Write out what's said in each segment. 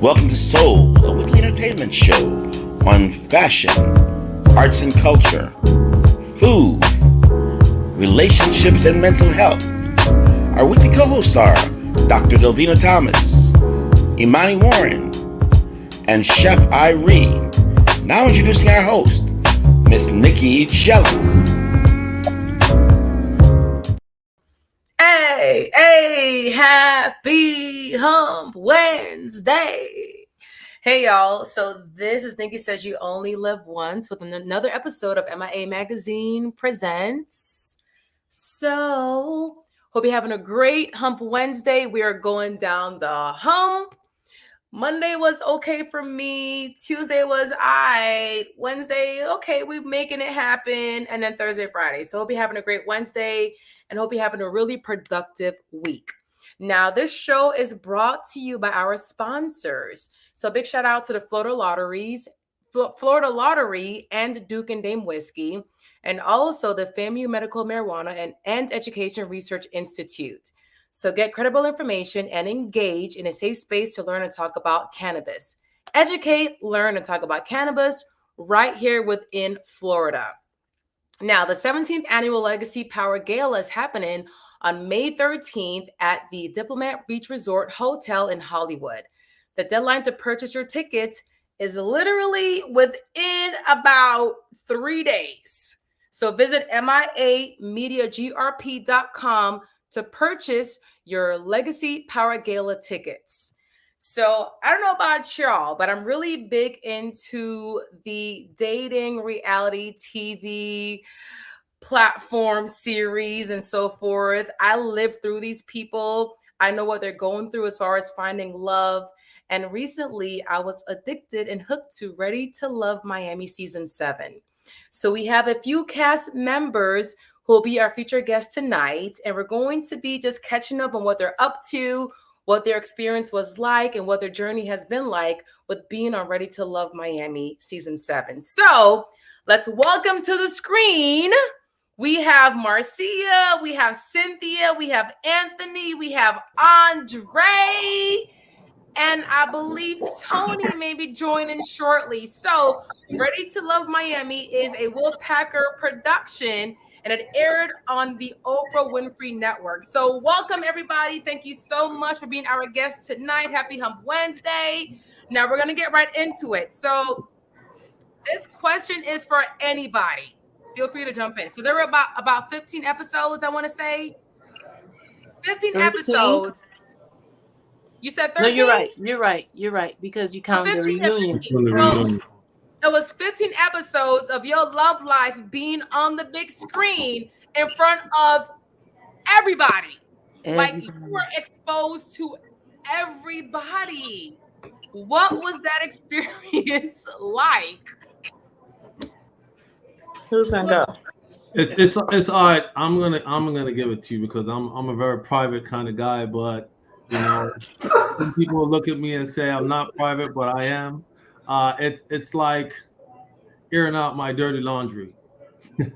Welcome to Soul, a weekly entertainment show on fashion, arts and culture, food, relationships, and mental health. Our weekly co-hosts are Dr. Delvena Thomas, Imani Warren, and Chef Irene. Now introducing our host, Miss Nicky Gelin. Hey, happy Hump Wednesday. Hey, y'all. So this is Nicky Says You Only Live Once with another episode of MIA Magazine Presents. So hope you're having a great Hump Wednesday. We are going down the hump. Monday was okay for me. Tuesday was Wednesday, okay, we're making it happen. And then Thursday, Friday. So hope you're having a great Wednesday and hope you're having a really productive week. Now, this show is brought to you by our sponsors. So big shout out to the Florida Lottery and Duke and Dame Whiskey, and also the FAMU Medical Marijuana and Education Research Institute. So get credible information and engage in a safe space to learn and talk about cannabis. Educate, learn, and talk about cannabis right here within Florida. Now, the 17th Annual Legacy Power Gala is happening on May 13th at the Diplomat Beach Resort Hotel in Hollywood. The deadline to purchase your tickets is literally within about 3 days. So visit miamediagrp.com to purchase your Legacy Power Gala tickets. So I don't know about y'all, but I'm really big into the dating reality TV platform series and so forth. I live through these people. I know what they're going through as far as finding love. And recently I was addicted and hooked to Ready to Love Miami Season 7. So we have a few cast members who will be our featured guests tonight. And we're going to be just catching up on what they're up to, what their experience was like, and what their journey has been like with being on Ready to Love Miami Season 7. So let's welcome to the screen. We have Marcia, we have Cynthia, we have Anthony, we have Andre, and I believe Tony may be joining shortly. So Ready to Love Miami is a Will Packer production, and it aired on the Oprah Winfrey Network. So welcome, everybody. Thank you so much for being our guest tonight. Happy Hump Wednesday. Now we're going to get right into it. So this question is for anybody. Feel free to jump in. So there were about 15 episodes, I want to say. 15 episodes. You said 13? No, you're right. Because you counted the reunion. It was 15 episodes of your love life being on the big screen in front of everybody. Like you were exposed to everybody. What was that experience like? Who's gonna go? It's all right. I'm gonna give it to you because I'm a very private kind of guy, but you know, some people will look at me and say I'm not private, but I am. It's like airing out my dirty laundry. Yeah.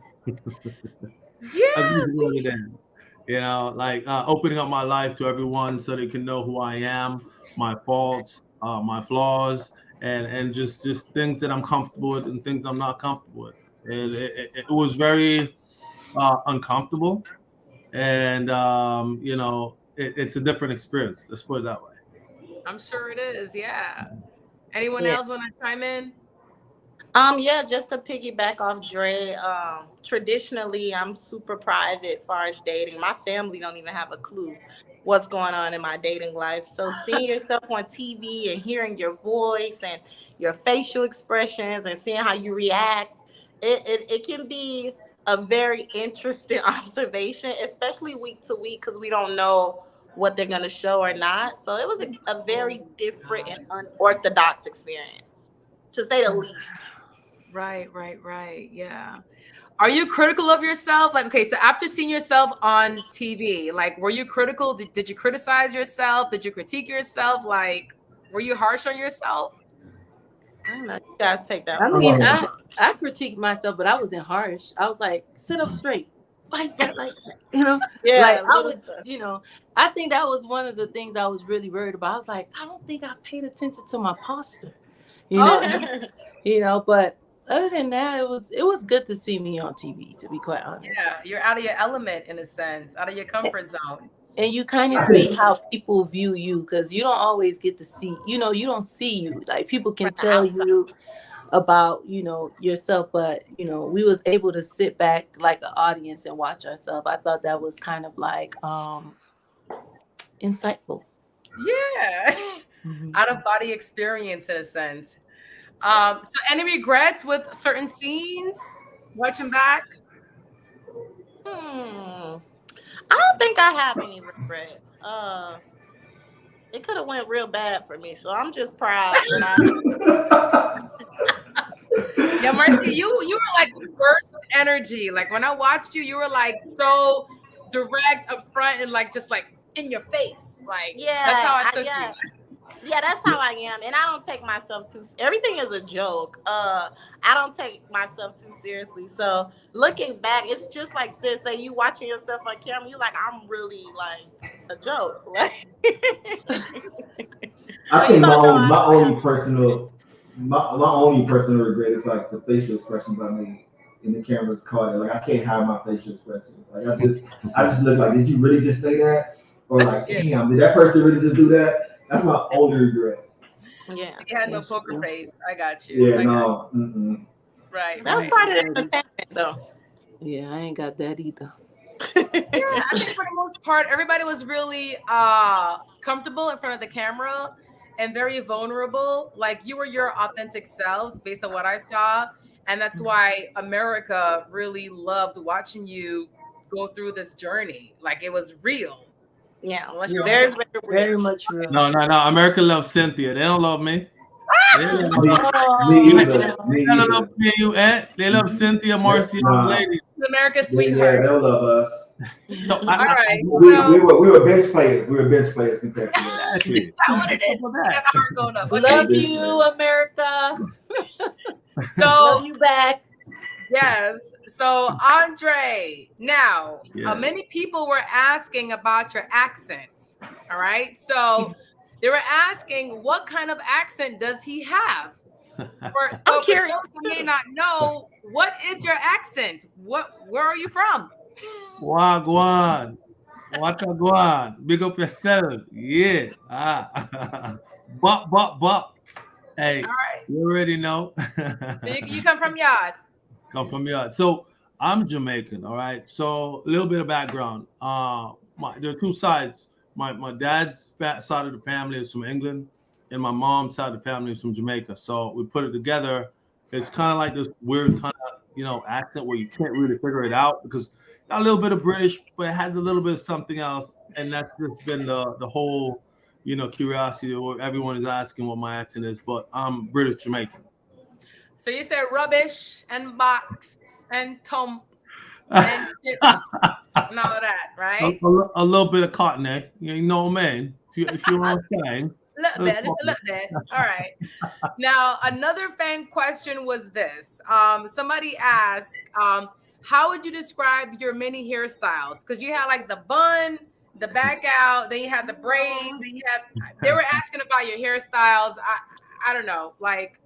You know, like opening up my life to everyone so they can know who I am, my faults, my flaws, and just things that I'm comfortable with and things I'm not comfortable with. And it was very uncomfortable, and you know, it's a different experience. Let's put it that way. I'm sure it is. Yeah. Anyone else want to chime in? Yeah, just to piggyback off Dre, traditionally I'm super private as far as dating. My family don't even have a clue what's going on in my dating life. So seeing yourself on TV and hearing your voice and your facial expressions and seeing how you react, it can be a very interesting observation, especially week to week, because we don't know what they're going to show or not. So it was a very different and unorthodox experience, to say the least. Right. Yeah. Are you critical of yourself? Like, okay, so after seeing yourself on TV, like, were you critical? Did you criticize yourself? Did you critique yourself? Like, were you harsh on yourself? I don't know. You guys take that. I mean, I critiqued myself, but I wasn't harsh. I was like, sit up straight. like that, like that, you know? Yeah, Like I little was, stuff. you know, I think that was one of the things I was really worried about. I was like, I don't think I paid attention to my posture, you know, but other than that, it was good to see me on TV, to be quite honest. Yeah, you're out of your element in a sense, out of your comfort zone. And you kind of Yeah. see how people view you, because you don't always get to see, you know, you don't see you. Like people can From the tell outside. you about, you know, yourself, but you know, we was able to sit back like an audience and watch ourselves. I thought that was kind of like insightful. Yeah. Mhm. Out of body experience in a sense. So any regrets with certain scenes watching back? I don't think I have any regrets. It could have went real bad for me, so I'm just proud that I. Yeah, Marcia, you were like burst with energy. Like when I watched you, you were like so direct up front and like just like in your face. Like that's how I took you. Yeah, that's how I am, and I don't take myself too. Everything is a joke. I don't take myself too seriously. So looking back, it's just like sis say you watching yourself on camera. You like I'm really like a joke. Like I so think no, my only personal regret is like the facial expressions I made in the camera's caught it. Like I can't hide my facial expressions. Like I just look like, did you really just say that? Or like, damn, did that person really just do that? That's my only regret. Yeah, So you had no poker face. I got you. Yeah, I got no. you. Right. that's Right. part of the entertainment, though. Yeah, I ain't got that either. Yeah, I think for the most part, everybody was really comfortable in front of the camera and very vulnerable. Like you were your authentic selves based on what I saw. And that's why America really loved watching you go through this journey. Like it was real. Yeah, Unless you're very, also very real. Very much real. No. America loves Cynthia. They don't love me. They don't love Me you. either. They don't love me, you, Ed. They love Cynthia, Marcia, ladies. America's Yeah, sweetheart. they'll love us. So All right. We So were bench players. We were bench players compared to that. exactly. is that what it is? You got the heart going up. Okay. Love you, America. Love So you back. yes. So Andre, now Yes. many people were asking about your accent. All right. So they were asking what kind of accent does he have? For curious. those who may not know, what is your accent? Where are you from? Wagwan. Watagwan. Big up yourself. Yeah. Bop. Hey, All right. you already know. So you come from Yard. Come from Yard. So I'm Jamaican, all right? So a little bit of background. There are two sides. My dad's side of the family is from England, and my mom's side of the family is from Jamaica. So we put it together. It's kind of like this weird kind of, accent where you can't really figure it out because got a little bit of British, but it has a little bit of something else. And that's just been the whole, curiosity where everyone is asking what my accent is. But I'm British Jamaican. So you said rubbish and box and tump and chips and all of that, right? A little bit of cotton, eh? You know what I mean? If you want to say. A little bit, just a little bit. All right. Now, another fan question was this. Somebody asked, how would you describe your many hairstyles? Because you had like the bun, the back out, then you had the braids, and they were asking about your hairstyles. I don't know. Like,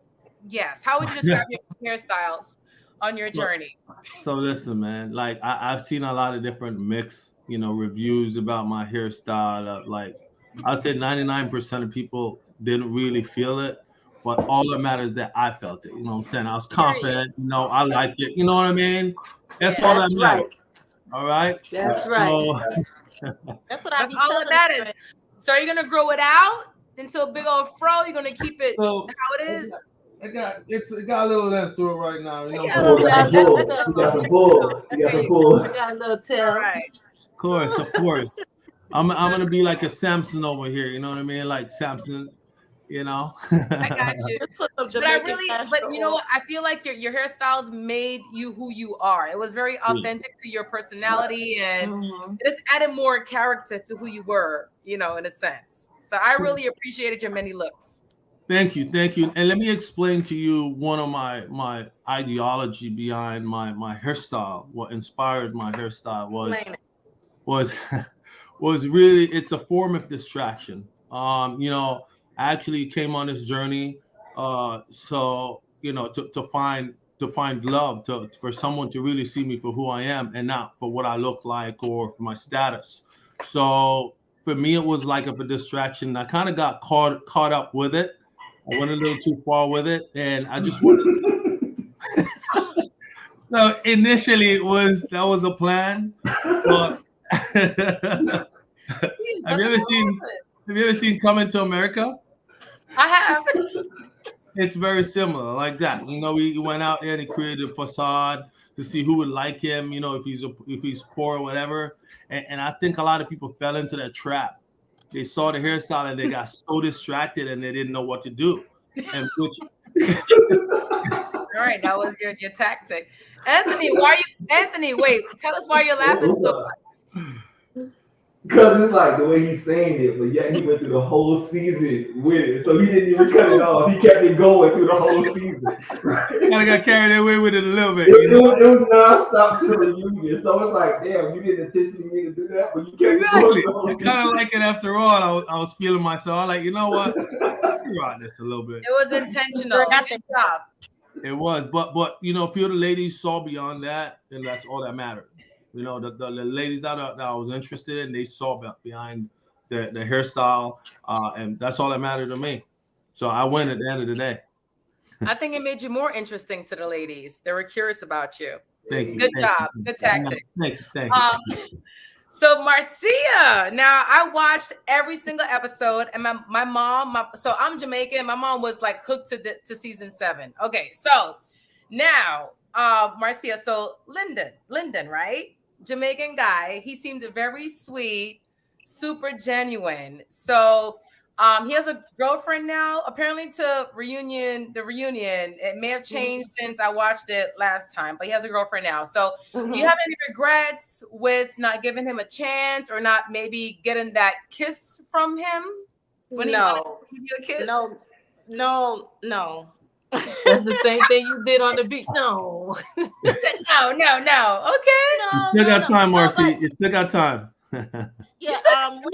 yes. How would you describe your hairstyles on your journey? So listen, man, like I've seen a lot of different mixed, reviews about my hairstyle. Like I'd say 99% of people didn't really feel it, but all that matters is that I felt it. You know what I'm saying? I was confident, I liked it. You know what I mean? That's all that matters. Right. All right? That's right. That's what I That's all that matters. So are you gonna grow it out into a big old fro? You're gonna keep it how it is? It got a little length to it right now. You got some pull. You got a little tail. All right. Of course. I'm gonna be like a Samson over here. You know what I mean? Like Samson. I got you. But you know what? I feel like your hairstyles made you who you are. It was very authentic to your personality, and it just added more character to who you were, in a sense. So I really appreciated your many looks. Thank you, thank you. And let me explain to you one of my ideology behind my hairstyle. What inspired my hairstyle Explain it. was was really it's a form of distraction. I actually came on this journey, so to find love, to for someone to really see me for who I am and not for what I look like or for my status. So for me, it was like a distraction. I kind of got caught up with it. I went a little too far with it, and I just wanted. So initially, that was the plan, but have That's you ever seen amazing. Have you ever seen Coming to America? I have. It's very similar, like that. He went out there and he created a facade to see who would like him. If he's poor or whatever. And I think a lot of people fell into that trap. They saw the hairstyle and they got so distracted and they didn't know what to do. And which All right, that was your tactic. Anthony, wait, tell us why you're laughing so Because it's like the way he's saying it, but yet he went through the whole season with it. So he didn't even cut it off. He kept it going through the whole season. kind of got carried away with it a little bit. It was nonstop to the reunion. So it's like, damn, you didn't intentionally mean to do that, but you kept Exactly. it going. I kind of like it after all. I was feeling myself. I like, you know what? You're on this a little bit. It was intentional. Good job. It was, but a few of the ladies saw beyond that, and that's all that mattered. The ladies that I was interested in, they saw behind the hairstyle, and that's all that mattered to me. So I win at the end of the day. I think it made you more interesting to the ladies. They were curious about you. Thank you. Good Thank job. you. Good tactic. Thank you. So Marcia, now I watched every single episode, and my mom. So I'm Jamaican. My mom was like hooked to season 7. Okay, so now Marcia. So Lyndon, right? Jamaican guy. He seemed very sweet, super genuine. So he has a girlfriend now. Apparently, the reunion, it may have changed since I watched it last time, but he has a girlfriend now. So, do you have any regrets with not giving him a chance, or not maybe getting that kiss from him when he wanted to give you a kiss? No. That's the same thing you did on the beach. No. No. Okay. You still got time, Marcy. You still got time. Yeah,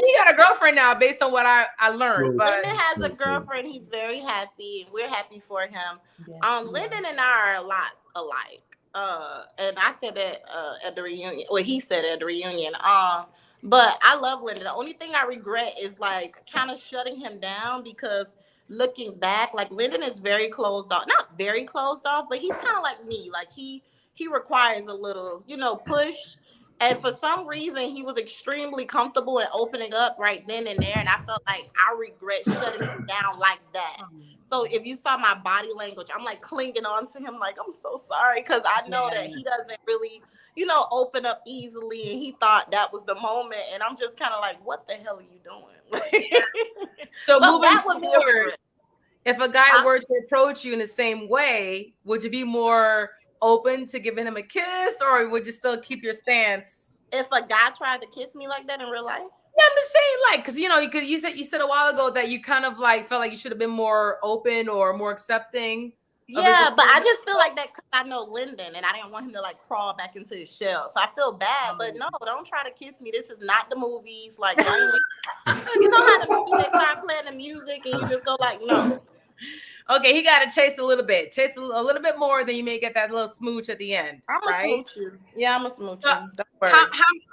he got a girlfriend now, based on what I learned. But Lyndon has a girlfriend. He's very happy. We're happy for him. Lyndon and I are a lot alike. And I said that at the reunion. Well, he said it at the reunion. But I love Lyndon. The only thing I regret is like kind of shutting him down, because looking back, like Lyndon is very closed off. Not very closed off, but he's kind of like me. Like he requires a little, push. And for some reason, he was extremely comfortable in opening up right then and there. And I felt like I regret shutting him down like that. So if you saw my body language, I'm like clinging on to him like, I'm so sorry. Because I know that he doesn't really, open up easily. And he thought that was the moment. And I'm just kind of like, what the hell are you doing? So moving forward, if a guy were to approach you in the same way, would you be more open to giving him a kiss, or would you still keep your stance? If a guy tried to kiss me like that in real life? Yeah, I'm just saying, like, because you said a while ago that you kind of like felt like you should have been more open or more accepting. Yeah, but I just feel like that because I know Lyndon and I didn't want him to like crawl back into his shell. So I feel bad, but no, don't try to kiss me. This is not the movies. Like, you know how the movies, they start playing the music and you just go like, no. Okay, he got to chase a little bit more, than you may get that little smooch at the end. I'm right? Smooch you. Yeah, I'm a smooch you. Don't worry.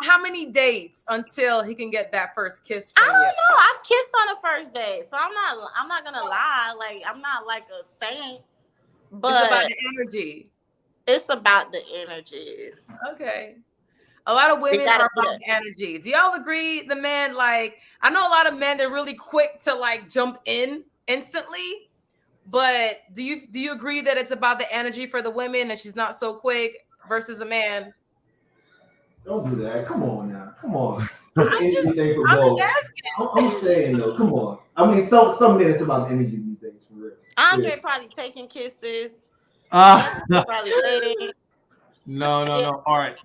How many dates until he can get that first kiss from you? I don't know. I've kissed on the first date, so I'm not gonna lie. Like, I'm not like a saint, but it's about the energy. It's about the energy. Okay. A lot of women are about the energy. Do y'all agree? The men, like, I know a lot of men, they're really quick to like jump in instantly. But do you agree that it's about the energy for the women and she's not so quick versus a man? Don't do that. Come on now. Come on. I'm just asking. I'm saying though. Come on. I mean, some men it's about the energy these days for real. Andre probably taking kisses. Probably dating. No. All right.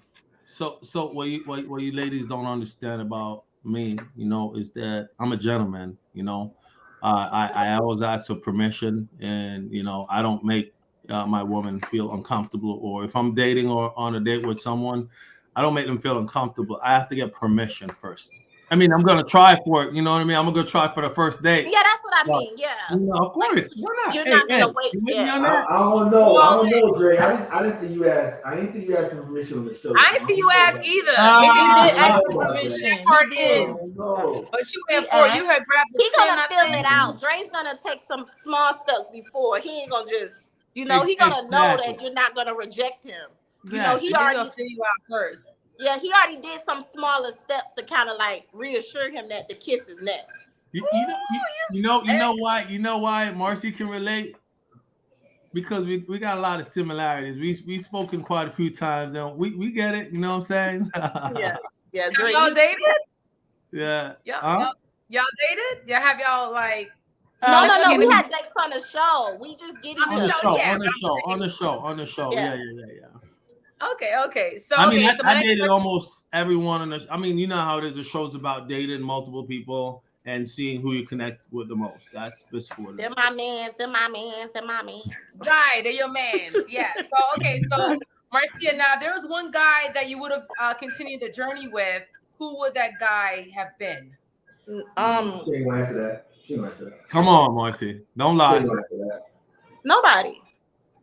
So what you ladies don't understand about me, is that I'm a gentleman. I always ask for permission, and I don't make my woman feel uncomfortable. Or if I'm dating or on a date with someone, I don't make them feel uncomfortable. I have to get permission first. I mean, I'm gonna try for it. You know what I mean? I'm gonna go try for the first date. Yeah, that's what I mean. Yeah. Of course. Why not? You're Hey, not gonna Ed, wait. you with me Yeah. on that? I don't know. Well, I don't know, Dre. I didn't see you ask. I didn't see you ask for permission on the show. I didn't see you ask either. He Maybe you did did ask ask for permission. part He did. in. No. But you went for it. You had grabbed the He's pen, gonna I fill think. it out. Dre's gonna take some small steps before. He ain't gonna just, he gonna know that you're not gonna reject him. He He's already gonna fill you out first. Yeah, he already did some smaller steps to kind of like reassure him that the kiss is next. You know why Marcia can relate? Because we got a lot of similarities. We've spoken quite a few times, and we get it. You know what I'm saying? Yeah. Have y'all dated? Yeah. Y'all dated? Yeah, have y'all like? No. We had dates on the show. We just get each On the other. show, On the show. Yeah. Okay. So I mean, so my I next dated question- almost everyone on the. I mean, you know how it is. The show's about dating multiple people and seeing who you connect with the most. That's basically. They're my mans. Right, they're your mans. Yeah. So Marcia, now there was one guy that you would have continued the journey with. Who would that guy have been? She ain't gonna answer that. Come on, Marcia. Don't lie. She ain't gonna answer that. Nobody.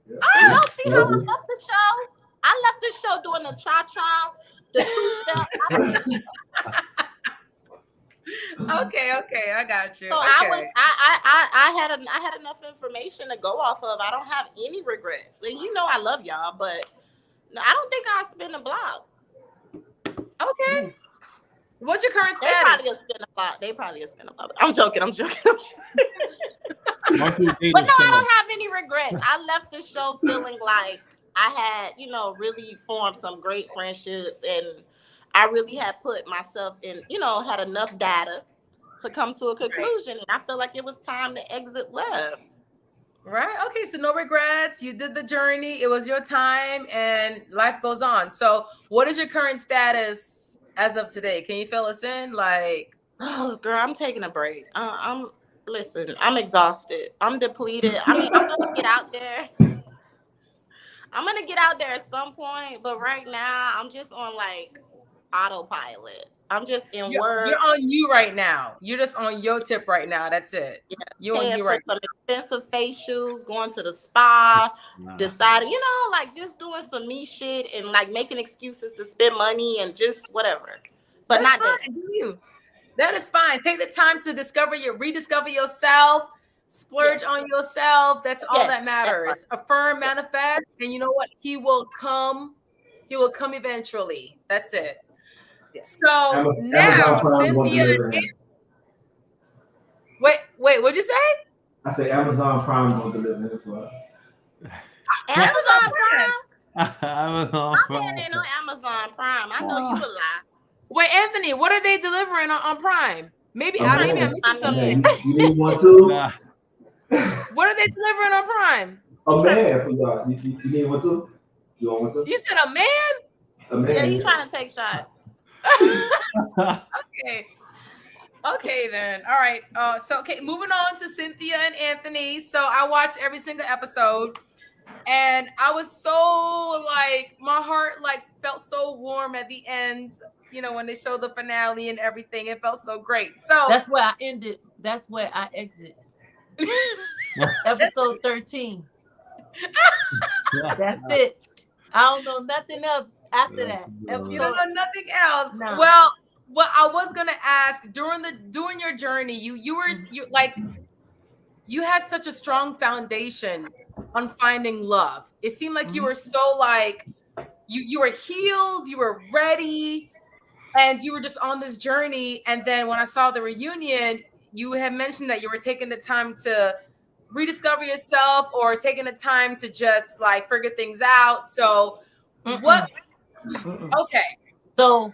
Yeah. You don't see how I left the show? I left the show doing the cha-cha, the two-step. Okay, I got you. So okay. I had enough information to go off of. I don't have any regrets. And I love y'all, but I don't think I'll spin the block. Okay. What's your current They status? probably will spin a block. I'm joking. Marcia But no, I don't have any regrets. I left the show feeling like I had, really formed some great friendships, and I really had put myself in, had enough data to come to a conclusion. And I feel like it was time to exit left. Right. Okay. So no regrets. You did the journey. It was your time, and life goes on. So what is your current status as of today? Can you fill us in? Like, oh, girl, I'm taking a break. I'm exhausted. I'm depleted. I mean, I'm gonna get out there. I'm gonna get out there at some point, but right now I'm just on like autopilot. I'm just in work. You're on you right now. You're just on your tip right now. That's it. Yeah, you're on you right now. Expensive facials, going to the spa, deciding, like just doing some me shit and like making excuses to spend money and just whatever. But That's not fine. Do you? That is fine. Take the time to rediscover yourself, splurge on yourself. That's all that matters. Affirm, manifest, and you know what? He will come. He will come eventually. That's it. So now, Cynthia. Wait. What'd you say? I say Amazon Prime won't deliver it for us. Amazon Prime. Amazon Prime. I'm in on Amazon Prime. I know you a lie. Wait, Anthony, what are they delivering on Prime? Maybe I'm missing something. You need one too? Nah. What are they delivering on Prime? A man for y'all. You need one too? You want one too? You said a man? A man. Yeah, he's trying to take shots. Okay then. All right. Moving on to Cynthia and Anthony. So I watched every single episode, and I was so my heart felt so warm at the end. When they showed the finale and everything, it felt so great. So that's where I ended. That's where I exit. Episode 13. That's it. I don't know nothing else after that. You don't know nothing else. No. Well, what I was gonna ask during your journey, you had such a strong foundation on finding love. It seemed like you were so you were healed, you were ready, and you were just on this journey. And then when I saw the reunion, you had mentioned that you were taking the time to rediscover yourself or taking the time to just figure things out. So what? Okay. So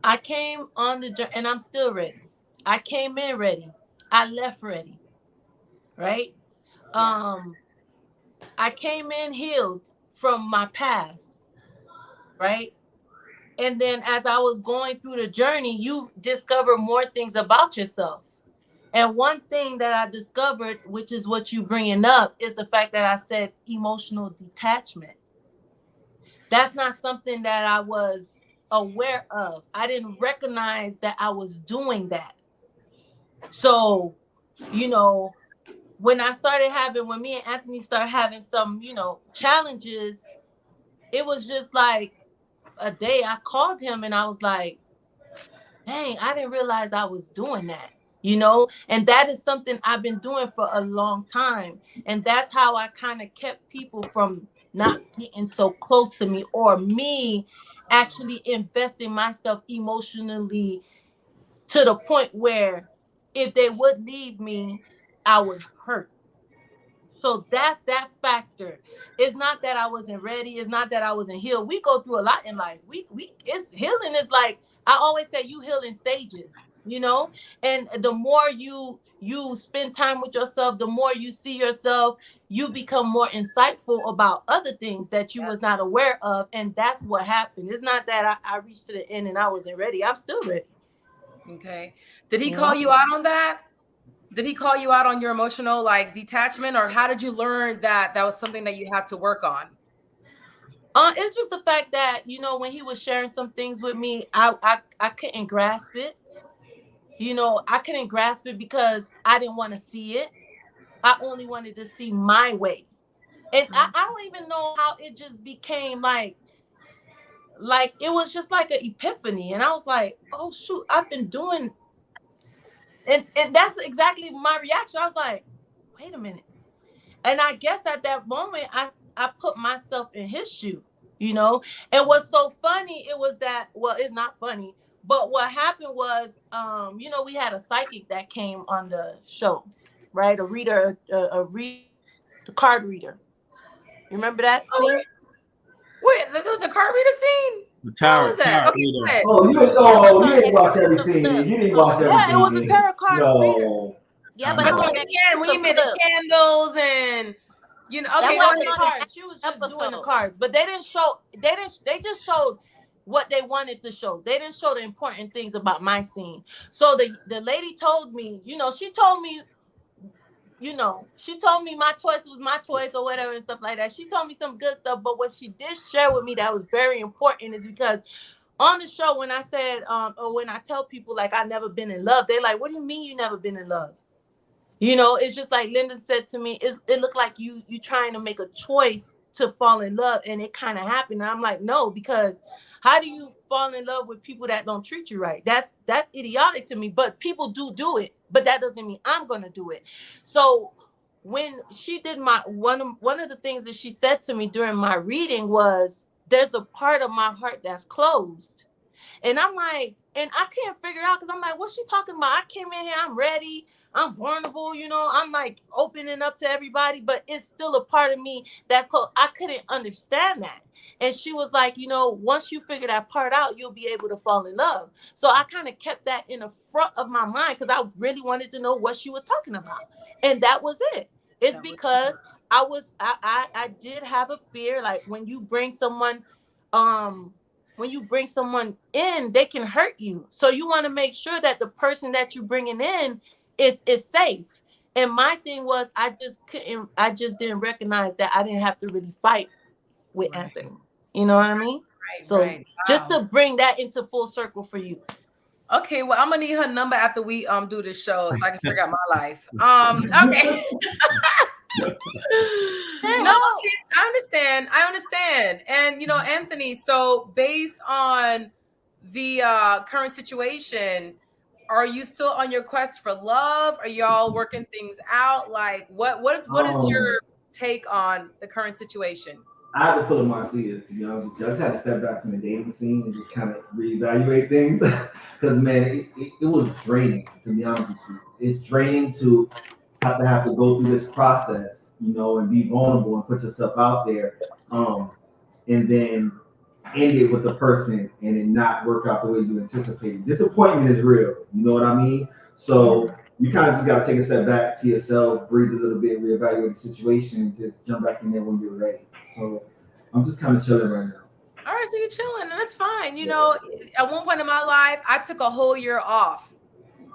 I came on the journey and I'm still ready. I came in ready. I left ready. Right? I came in healed from my past. Right? And then as I was going through the journey, you discover more things about yourself. And one thing that I discovered, which is what you bringing up, is the fact that I said emotional detachment. That's not something that I was aware of. I didn't recognize that I was doing that. So, you know, when me and Anthony started having some, challenges, it was just like a day I called him and I was like, dang, I didn't realize I was doing that, and that is something I've been doing for a long time. And that's how I kind of kept people from not getting so close to me, or me actually investing myself emotionally to the point where if they would leave me, I would hurt. So that's that factor. It's not that I wasn't ready. It's not that I wasn't healed. We go through a lot in life. It's healing is like, I always say, you heal in stages, and the more you spend time with yourself, the more you see yourself, you become more insightful about other things that you was not aware of. And that's what happened. It's not that I reached to the end and I wasn't ready. I'm still ready. Okay. Did he call you out on that? Did he call you out on your emotional detachment, or how did you learn that was something that you had to work on? It's just the fact that, when he was sharing some things with me, I couldn't grasp it. I couldn't grasp it because I didn't want to see it. I only wanted to see my way. And I don't even know how it just became like it was just like an epiphany. And I was like, oh shoot, I've been doing, and that's exactly my reaction. I was like, wait a minute. And I guess at that moment, I put myself in his shoe, And what's so funny, it was that, well, it's not funny, but what happened was, we had a psychic that came on the show, right? A reader, the card reader. You remember that scene? Wait, there was a card reader scene? The tarot, was that? Okay, reader. You didn't watch everything. You didn't watch everything. Yeah, it was a tarot card reader. Yeah, but when you made the candles and okay, that wasn't the cards. She was just doing the cards, but they didn't show. They just showed what they wanted to show. They didn't show the important things about my scene. So the lady told me, she told me, she told me my choice was my choice or whatever and stuff like that. She told me some good stuff, but what she did share with me that was very important is because on the show, when I said, or when I tell people like I've never been in love, they're like, what do you mean you never been in love? It's just like Linda said to me, it looked like you trying to make a choice to fall in love, and it kind of happened. And I'm like, no, because how do you fall in love with people that don't treat you right? That's idiotic to me. But people do it, but that doesn't mean I'm gonna do it. So when she did one of the things that she said to me during my reading was, there's a part of my heart that's closed. And I'm like, and I can't figure out, because I'm like, what's she talking about? I came in here, I'm ready, I'm vulnerable, I'm like opening up to everybody, but it's still a part of me that's close. I couldn't understand that. And she was like, once you figure that part out, you'll be able to fall in love. So I kind of kept that in the front of my mind because I really wanted to know what she was talking about. And that was it. It's because I did have a fear, like when you bring someone in, they can hurt you. So you want to make sure that the person that you're bringing in is safe. And my thing was, I just didn't recognize that I didn't have to really fight with Anthony. You know what I mean? Right. So Wow. just to bring that into full circle for you. Okay, well, I'm gonna need her number after we do this show so I can figure out my life. Okay. No, I understand. And Anthony, so based on the current situation, are you still on your quest for love? Are y'all working things out? Like what is your take on the current situation? I had to pull a Marcia, to be honest with you. I just had to step back from the dating scene and just kind of reevaluate things. Because, man, it was draining, to be honest with you. It's draining to have to go through this process, and be vulnerable and put yourself out there. And then end it with the person and it not work out the way you anticipated. Disappointment is real. You know what I mean? So you kind of just got to take a step back to yourself, breathe a little bit, reevaluate the situation, and just jump back in there when you're ready. So I'm just kind of chilling right now. All right, so you're chilling, and that's fine. At one point in my life, I took a whole year off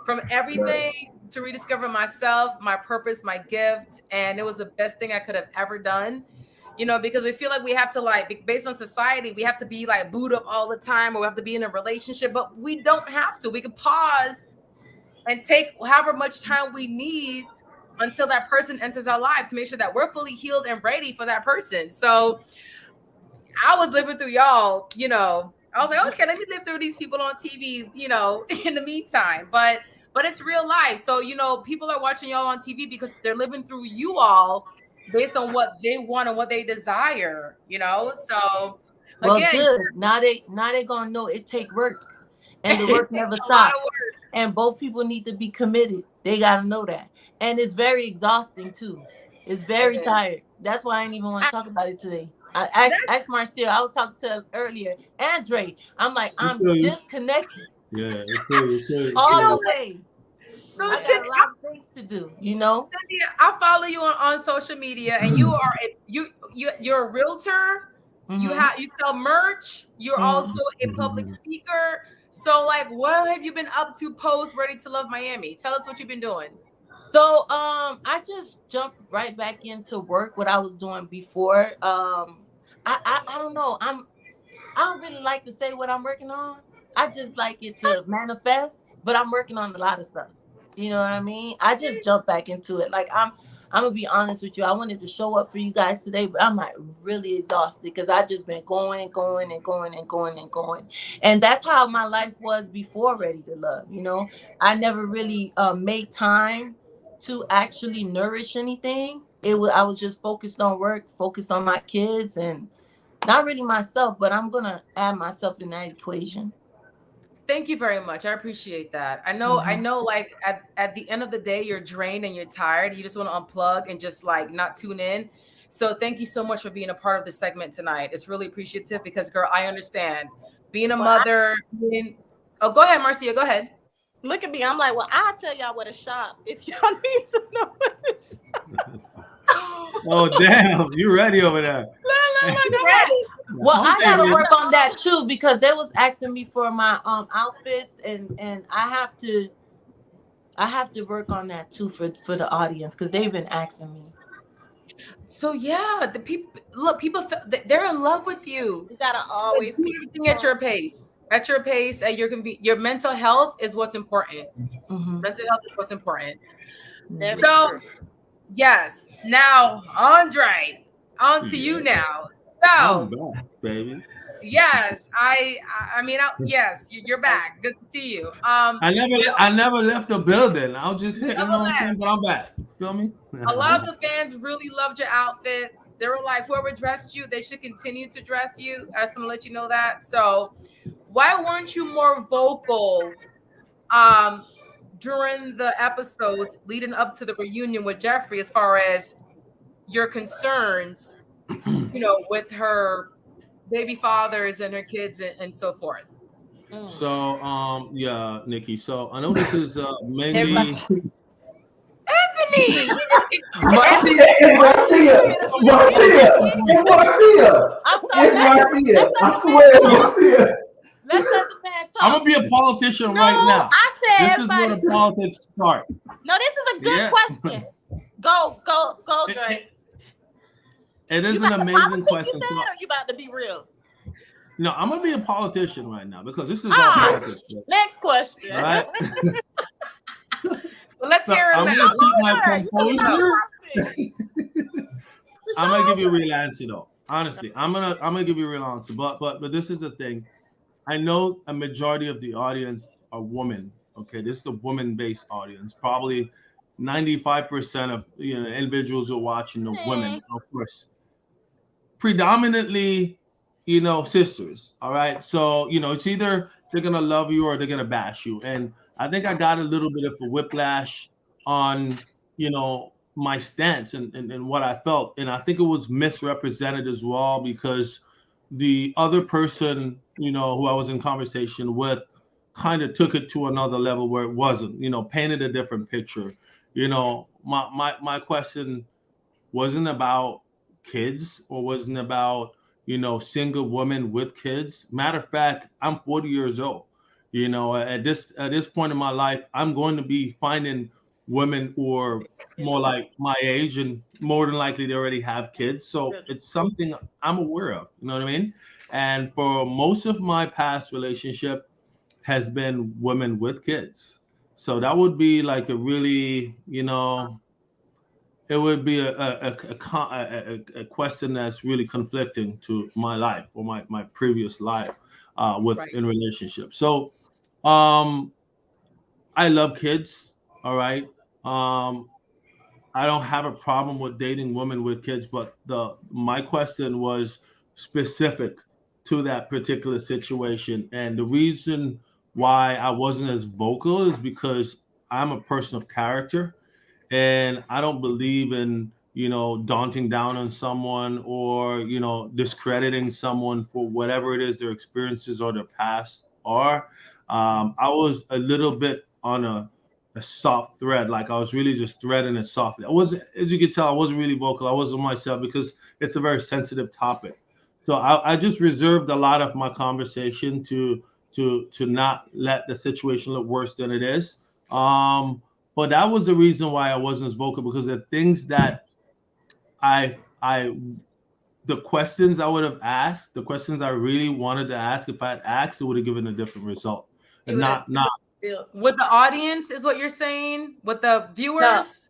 from everything to rediscover myself, my purpose, my gift, and it was the best thing I could have ever done. You know, because we feel like we have to, like, based on society, we have to be like booed up all the time, or we have to be in a relationship, but we don't have to. We can pause and take however much time we need until that person enters our life to make sure that we're fully healed and ready for that person. So I was living through y'all, you know. I was like, okay, let me live through these people on TV, you know, in the meantime. But it's real life. So, you know, people are watching y'all on TV because they're living through you all based on what they want and what they desire, you know. So Well, again, good. Now they gonna know it take work, and the work never a lot stops. of work. And both people need to be committed. They gotta know that, and it's very exhausting too. It's very It is. tired. That's why I didn't even want to talk about it today. I asked Marcia. I was talking to her earlier. Andre, I'm like, I'm disconnected Yeah, it's all the way. So I got a lot of things to do, you know. Cynthia, I follow you on social media, and you are you're a realtor. You sell merch. You're also a public speaker. So, like, what have you been up to post Ready to Love Miami? Tell us what you've been doing. So I just jumped right back into work, what I was doing before. I don't know. I don't really like to say what I'm working on. I just like it to manifest, but I'm working on a lot of stuff. You know what I mean? I just jumped back into it. Like I'm gonna be honest with you. I wanted to show up for you guys today, but I'm like really exhausted because I just been going and going and going and going and going. And that's how my life was before Ready to Love. You know, I never really made time to actually nourish anything. I was just focused on work, focused on my kids, and not really myself, but I'm gonna add myself in that equation. Thank you very much. I appreciate that. I know, like at the end of the day, you're drained and you're tired. You just want to unplug and just like not tune in. So thank you so much for being a part of this segment tonight. It's really appreciative because, girl, I understand being a mother. Oh, go ahead, Marcia. Go ahead. Look at me. I'm like, well, I'll tell y'all where to shop if y'all need to know where to shop. Oh, damn. You ready over there? Well, I gotta work on that too because they was asking me for my outfits and I have to work on that too for the audience because they've been asking me. So yeah, the people they're in love with you. You gotta always do everything at your pace. At your pace, and your mental health is what's important. Mental health is what's important. So, yes. Now, Andre, on to you now. So, back, baby. Yes, yes, you're back. Good to see you. I never left the building. I was just hitting, you know what I'm saying? But I'm back. Feel me? A lot of the fans really loved your outfits. They were like, whoever dressed you, they should continue to dress you. I just want to let you know that. So why weren't you more vocal during the episodes leading up to the reunion with Jeffrey as far as your concerns, you know, with her baby fathers and her kids and so forth? So, yeah, Nikki. So I know this is mainly... Anthony! Marcia. I swear, Marcia. Let's let the man talk. I'm gonna be a politician right now. I said this is where the politics start. No, this is a good question. Go, Dre. It is an amazing question. Or you about to be real? No, I'm gonna be a politician right now because this is all politics. Next question. All right. Well, let's hear it. I'm gonna keep my composure. I'm gonna give you a real answer though. Honestly, I'm gonna give you a real answer. But this is the thing. I know a majority of the audience are women. Okay, this is a woman-based audience. Probably 95% of individuals who are watching are women, of course. Predominantly, sisters. All right. So, it's either they're gonna love you or they're gonna bash you. And I think I got a little bit of a whiplash on, my stance and what I felt. And I think it was misrepresented as well because the other person, who I was in conversation with kind of took it to another level where it wasn't, painted a different picture. My question wasn't about kids or wasn't about, single women with kids. Matter of fact, I'm 40 years old. At this point in my life, I'm going to be finding women who are more like my age, and more than likely they already have kids. So it's something I'm aware of. You know what I mean? And for most of my past relationship has been women with kids. So that would be like a really, it would be a question that's really conflicting to my life or my previous life with Right. in relationships. So um, I love kids. All right. I don't have a problem with dating women with kids, but my question was specific to that particular situation. And the reason why I wasn't as vocal is because I'm a person of character, and I don't believe in daunting down on someone, or discrediting someone for whatever it is their experiences or their past are. I was a little bit on a soft thread. Like I was really just threading it softly. I wasn't, as you can tell, I wasn't really vocal. I wasn't myself because it's a very sensitive topic. So I just reserved a lot of my conversation to not let the situation look worse than it is. But that was the reason why I wasn't as vocal, because the things that I the questions I would have asked, the questions I really wanted to ask, if I had asked, it would have given a different result. And not with the audience is what you're saying, with the viewers.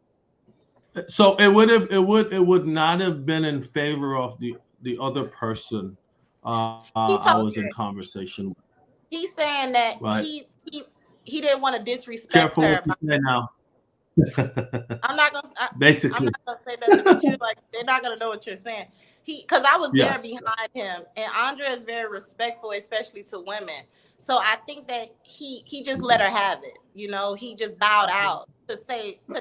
So it would not have been in favor of the other person I was in conversation with. He's saying that he didn't want to disrespect Careful her. what you say now. I'm not gonna basically. I'm not gonna say that about you. Like, they're not gonna know what you're saying. Because I was there behind him, and Andrea is very respectful, especially to women. So I think that he just let her have it. He just bowed out to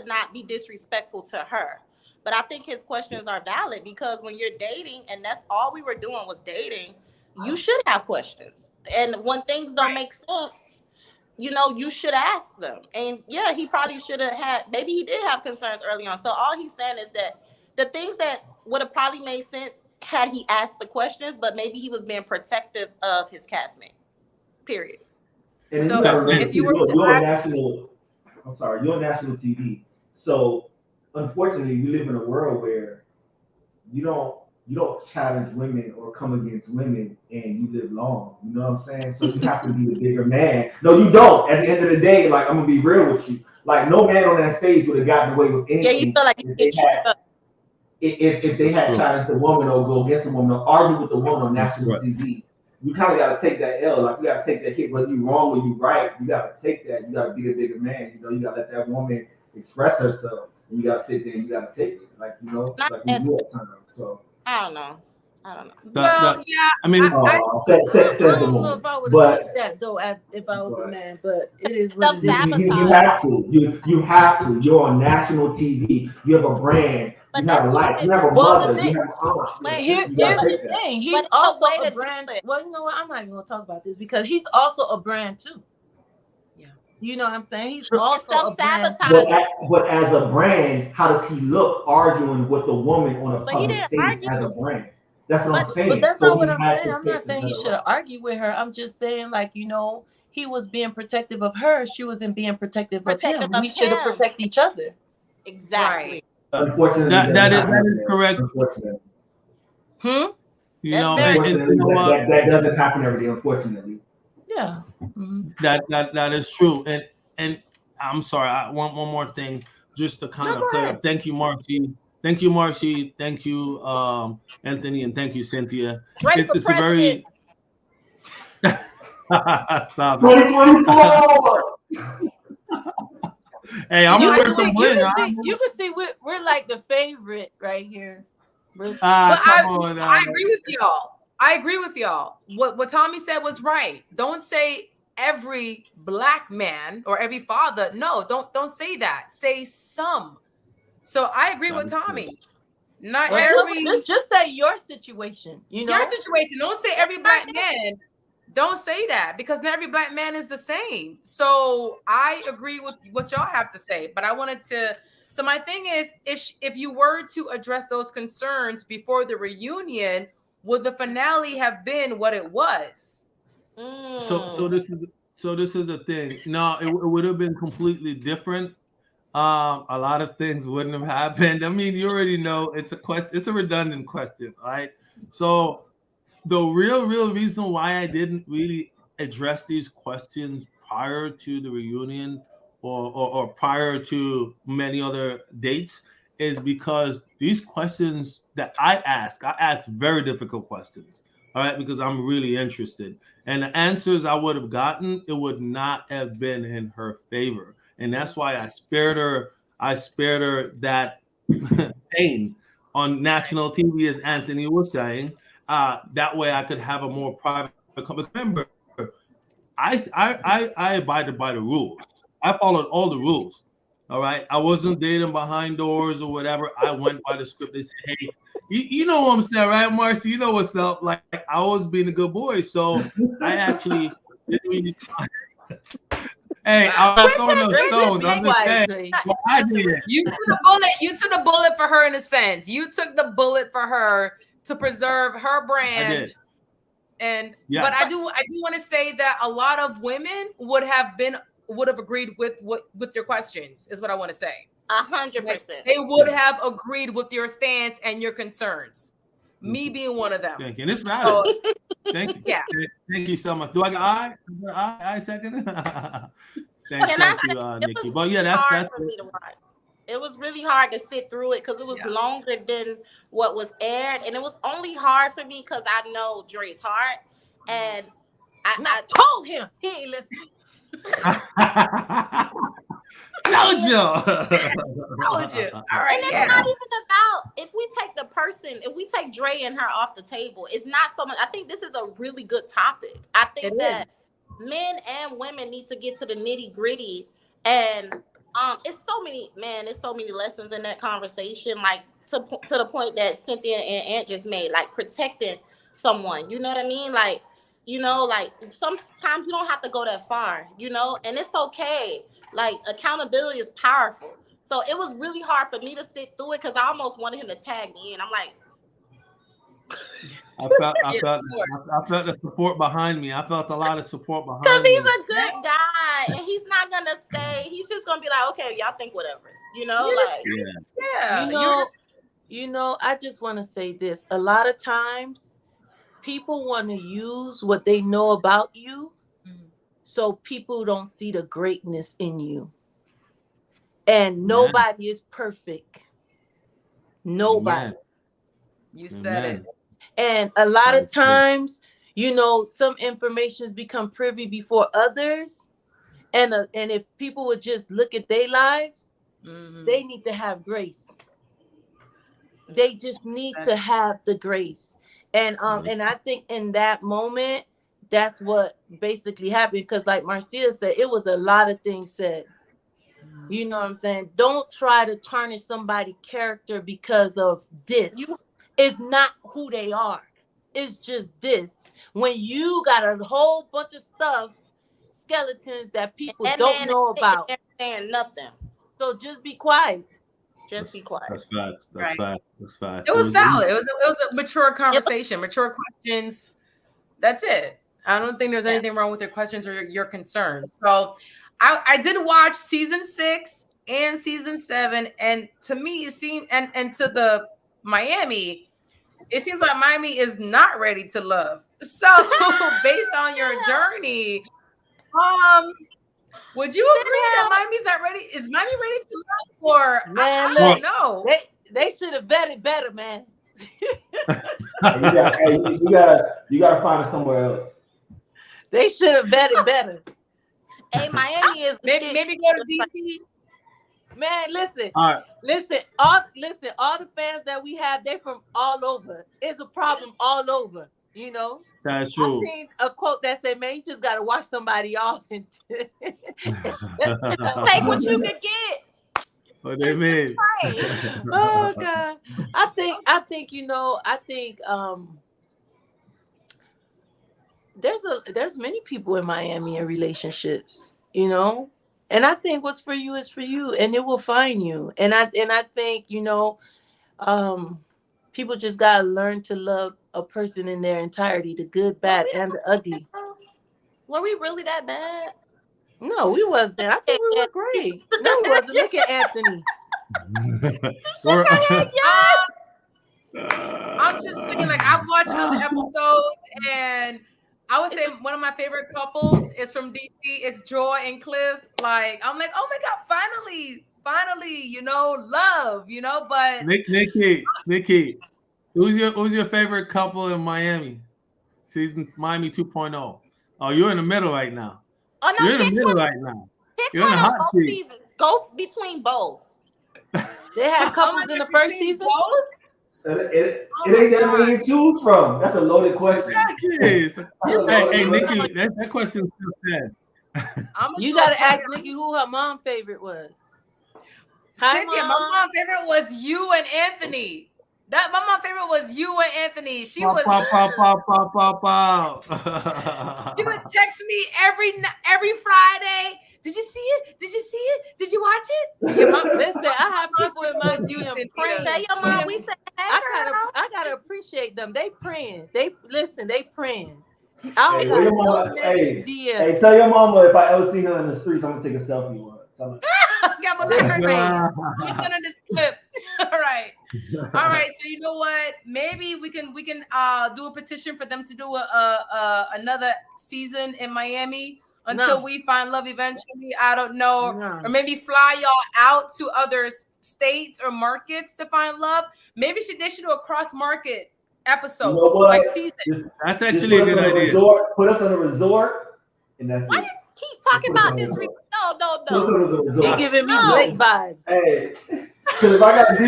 not be disrespectful to her. But I think his questions are valid, because when you're dating, and that's all we were doing was dating, you should have questions. And when things don't make sense, you should ask them. And yeah, he probably should have maybe he did have concerns early on. So all he's saying is that the things that would have probably made sense had he asked the questions, but maybe he was being protective of his castmate. Period. And so if you were you're on national TV. So unfortunately, we live in a world where you don't challenge women or come against women and you live long. You know what I'm saying? So you have to be the bigger man. No, you don't. At the end of the day, like, I'm gonna be real with you. Like, no man on that stage would have gotten away with anything. Yeah, you feel like if they had challenged a woman or go against a woman or argue with a woman on national TV. You kind of got to take that L. Like, you got to take that hit, whether you wrong or you right. You got to take that. You got to be a bigger man. You got to let that woman express herself, and you got to sit there and you got to take it. Like, like we do at times. So I don't know. Well, yeah. I mean, I don't know if I would have said that though, if I was a man. But it is what it is. You have to. You have to. You're on national TV. You have a brand. But you have a life. You have a mother. You have an aunt. Here's the thing. He's also a brand. Well, you know what? I'm not even going to talk about this, because he's also a brand too. Yeah. You know what I'm saying? He's also a brand. But as a brand, how does he look arguing with a woman on a public stage as a brand? That's what I'm saying. But that's not what I'm saying. I'm not saying he should have argued with her. I'm just saying, like, he was being protective of her. She wasn't being protective of him. We should have protected each other. Exactly. Unfortunately, that is correct. Unfortunately. That doesn't happen every day, unfortunately. Yeah. That is true. And I'm sorry, one more thing just to kind of clear up. Thank you, Marcia. Thank you, Marcia. Thank you, Anthony, and thank you, Cynthia. It's a very stop. 2024. Hey, I'm gonna wear some bling. You can see we're like the favorite right here. I agree with y'all. I agree with y'all. What Tommy said was right. Don't say every black man or every father. No, don't say that. Say some. So I agree with Tommy. Not every. Just say your situation. Your situation. Don't say every black man. Don't say that, because not every black man is the same. So I agree with what y'all have to say, but I wanted to. So my thing is, if you were to address those concerns before the reunion, would the finale have been what it was? So this is the thing. No, it would have been completely different. A lot of things wouldn't have happened. I mean, you already know it's a question. It's a redundant question, right? So the real reason why I didn't really address these questions prior to the reunion or prior to many other dates is because these questions that I ask very difficult questions. All right, because I'm really interested. And the answers I would have gotten, it would not have been in her favor. And that's why I spared her that pain on national TV, as Anthony was saying. That way I could have a more private. Remember, I abided by the rules. I followed all the rules. All right. I wasn't dating behind doors or whatever. I went by the script. They said, hey, you know what I'm saying, right, Marcia? You know what's up. Like I was being a good boy. So I actually didn't really hey, I'm not throwing no stones. I'm just saying what I did. You took the bullet. You took the bullet for her in a sense. You took the bullet for her to preserve her brand. I did. And Yes. but I do want to say that a lot of women would have agreed with your questions, is what I want to say. 100%. They would have agreed with your stance and your concerns. Me being one of them. Thank you. And it's valid. So, thank you. Yeah. Thank you so much. Do I got I second? thank you, Nicky. But yeah, that's for me to watch. It was really hard to sit through it because it was longer than what was aired, and it was only hard for me because I know Dre's heart, and I told him he ain't listening. Told you. All right. And it's not even about if we take Dre and her off the table. It's not so much. I think this is a really good topic. I think men and women need to get to the nitty gritty, and it's so many lessons in that conversation. Like to the point that Cynthia and Ant just made, like protecting someone. You know what I mean? Like, like sometimes you don't have to go that far, and it's okay. Like accountability is powerful. So it was really hard for me to sit through it because I almost wanted him to tag me in. I'm like, I felt the support behind me. I felt a lot of support behind me. Because he's a good guy, and he's not gonna say. He's just gonna be like, okay, y'all think whatever, I just want to say this. A lot of times, people want to use what they know about you, so people don't see the greatness in you. And nobody is perfect. Nobody. Amen. You said it. And a lot of times, some information become privy before others. And if people would just look at their lives, they need to have grace. They just need to have the grace. And I think in that moment, that's what basically happened. Because like Marcia said, it was a lot of things said. You know what I'm saying? Don't try to tarnish somebody's character because of this. It's not who they are. It's just this. When you got a whole bunch of stuff, skeletons that people don't know about. Saying nothing. So just be quiet. Just be quiet. That's facts. That's facts. It was valid. It was a mature conversation, mature questions. That's it. I don't think there's anything wrong with your questions or your concerns. So I did watch season 6 and season 7, and to me it seemed and to the Miami, it seems like Miami is not ready to love. So based on your journey, would you agree that Miami's not ready? Is Miami ready to love? Or I don't know. They should have vetted better, man. you gotta find it somewhere else. They should have vetted better. Hey, Miami is maybe go to DC. Man, listen. All right. Listen, all the fans that we have, they're from all over. It's a problem all over, That's true. I seen a quote that said, man, you just gotta wash somebody off and take what you can get. What they mean? Oh God. I think there's many people in Miami in relationships, and I think what's for you is for you, and it will find you. And I think people just gotta learn to love a person in their entirety, the good, bad, and the ugly. Were we really that bad? No, we wasn't. I think we were great. No, we wasn't. Look at Anthony. I'm just saying, like, I've watched other episodes, and I would say one of my favorite couples is from DC. It's Joy and Cliff. Like, I'm like, oh my God, finally, you know, love, you know. But Nicky, who's your favorite couple in Miami? Season Miami 2.0. Oh, you're in the middle right now. Oh no, you're in the middle right now. You're in one the of hot both seat. seasons. Go between both. They had couples in the first season. It ain't that many to choose from. That's a loaded question. Hey, Nicky, that question's still sad. You gotta ask Nicky who her mom favorite was. Cynthia, my mom favorite was you and Anthony. My mom favorite was you and Anthony. She was. She would text me every Friday. Did you see it? Did you see it? Did you watch it? Yeah, listen, I have people in my DM praying. Tell your mom we said, hey, I gotta appreciate them. They praying. They praying. Hey, tell your mama if I ever see her in the streets, I'm gonna take a selfie with her. I'm gonna let her know. She's on this clip. All right. So you know what? Maybe we can do a petition for them to do another season in Miami until we find love eventually. I don't know, or maybe fly y'all out to other states or markets to find love. Maybe they should do a cross market episode, you know like season. That's actually a good idea. Put us on a resort, and that's why it. you keep talking about this? No. You're giving me Blake vibes. Hey, because if I got to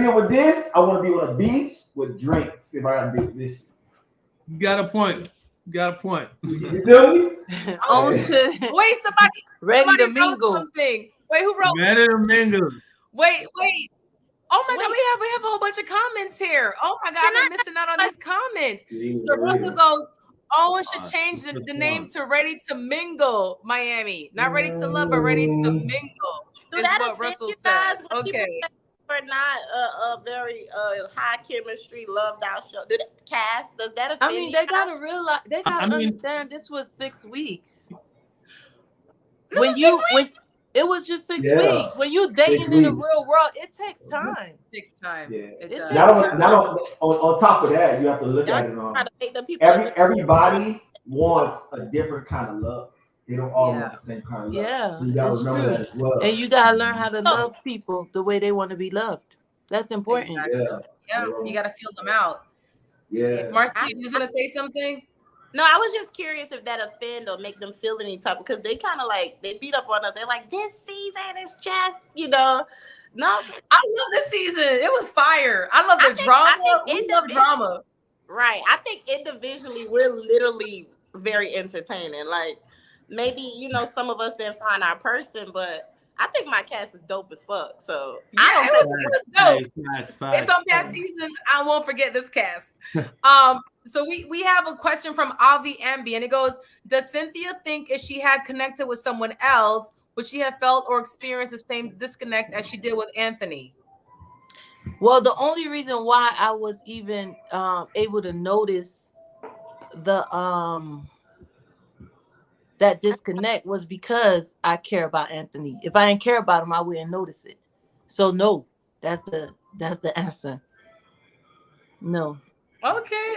deal with this, I want to be on a beach with drinks. If I got to deal with this, you got a point. You feel me? Oh shit! Wait, somebody ready to mingle. Something. Wait, who wrote? Ready to mingle. Wait. Oh my God, we have a whole bunch of comments here. Oh my God, I'm missing out on these comments. So Russell goes, Owen should change the name to Ready to Mingle Miami. Not Ready to Love, but Ready to Mingle. Is what Russell said. Okay. We're not a very high chemistry, loved out show. Does that affect? I mean, they gotta realize, they gotta understand this was 6 weeks. It was just 6 weeks. When you dating in the real world, it takes time. It takes time. Yeah. It does. On top of that, you have to look at it. Everybody wants a different kind of love. They don't all want the same kind of love. Yeah, so you gotta remember that as well. And you gotta learn how to love people the way they want to be loved. That's important. Exactly. Yeah, you gotta feel them out. Yeah. Marcia, you was gonna say something? No, I was just curious if that offend or make them feel any type, because they kind of like, they beat up on us. They're like, this season is just, no. I love this season. It was fire. I love the drama. We love drama. Right. I think individually we're literally very entertaining. Like, maybe, some of us didn't find our person, but I think my cast is dope as fuck. So yeah, it was dope. It's on that season. I won't forget this cast. So we have a question from Avi Ambi, and it goes, does Cynthia think if she had connected with someone else, would she have felt or experienced the same disconnect as she did with Anthony? Well, the only reason why I was even able to notice the that disconnect was because I care about Anthony. If I didn't care about him, I wouldn't notice it. So no, that's the answer. No. Okay.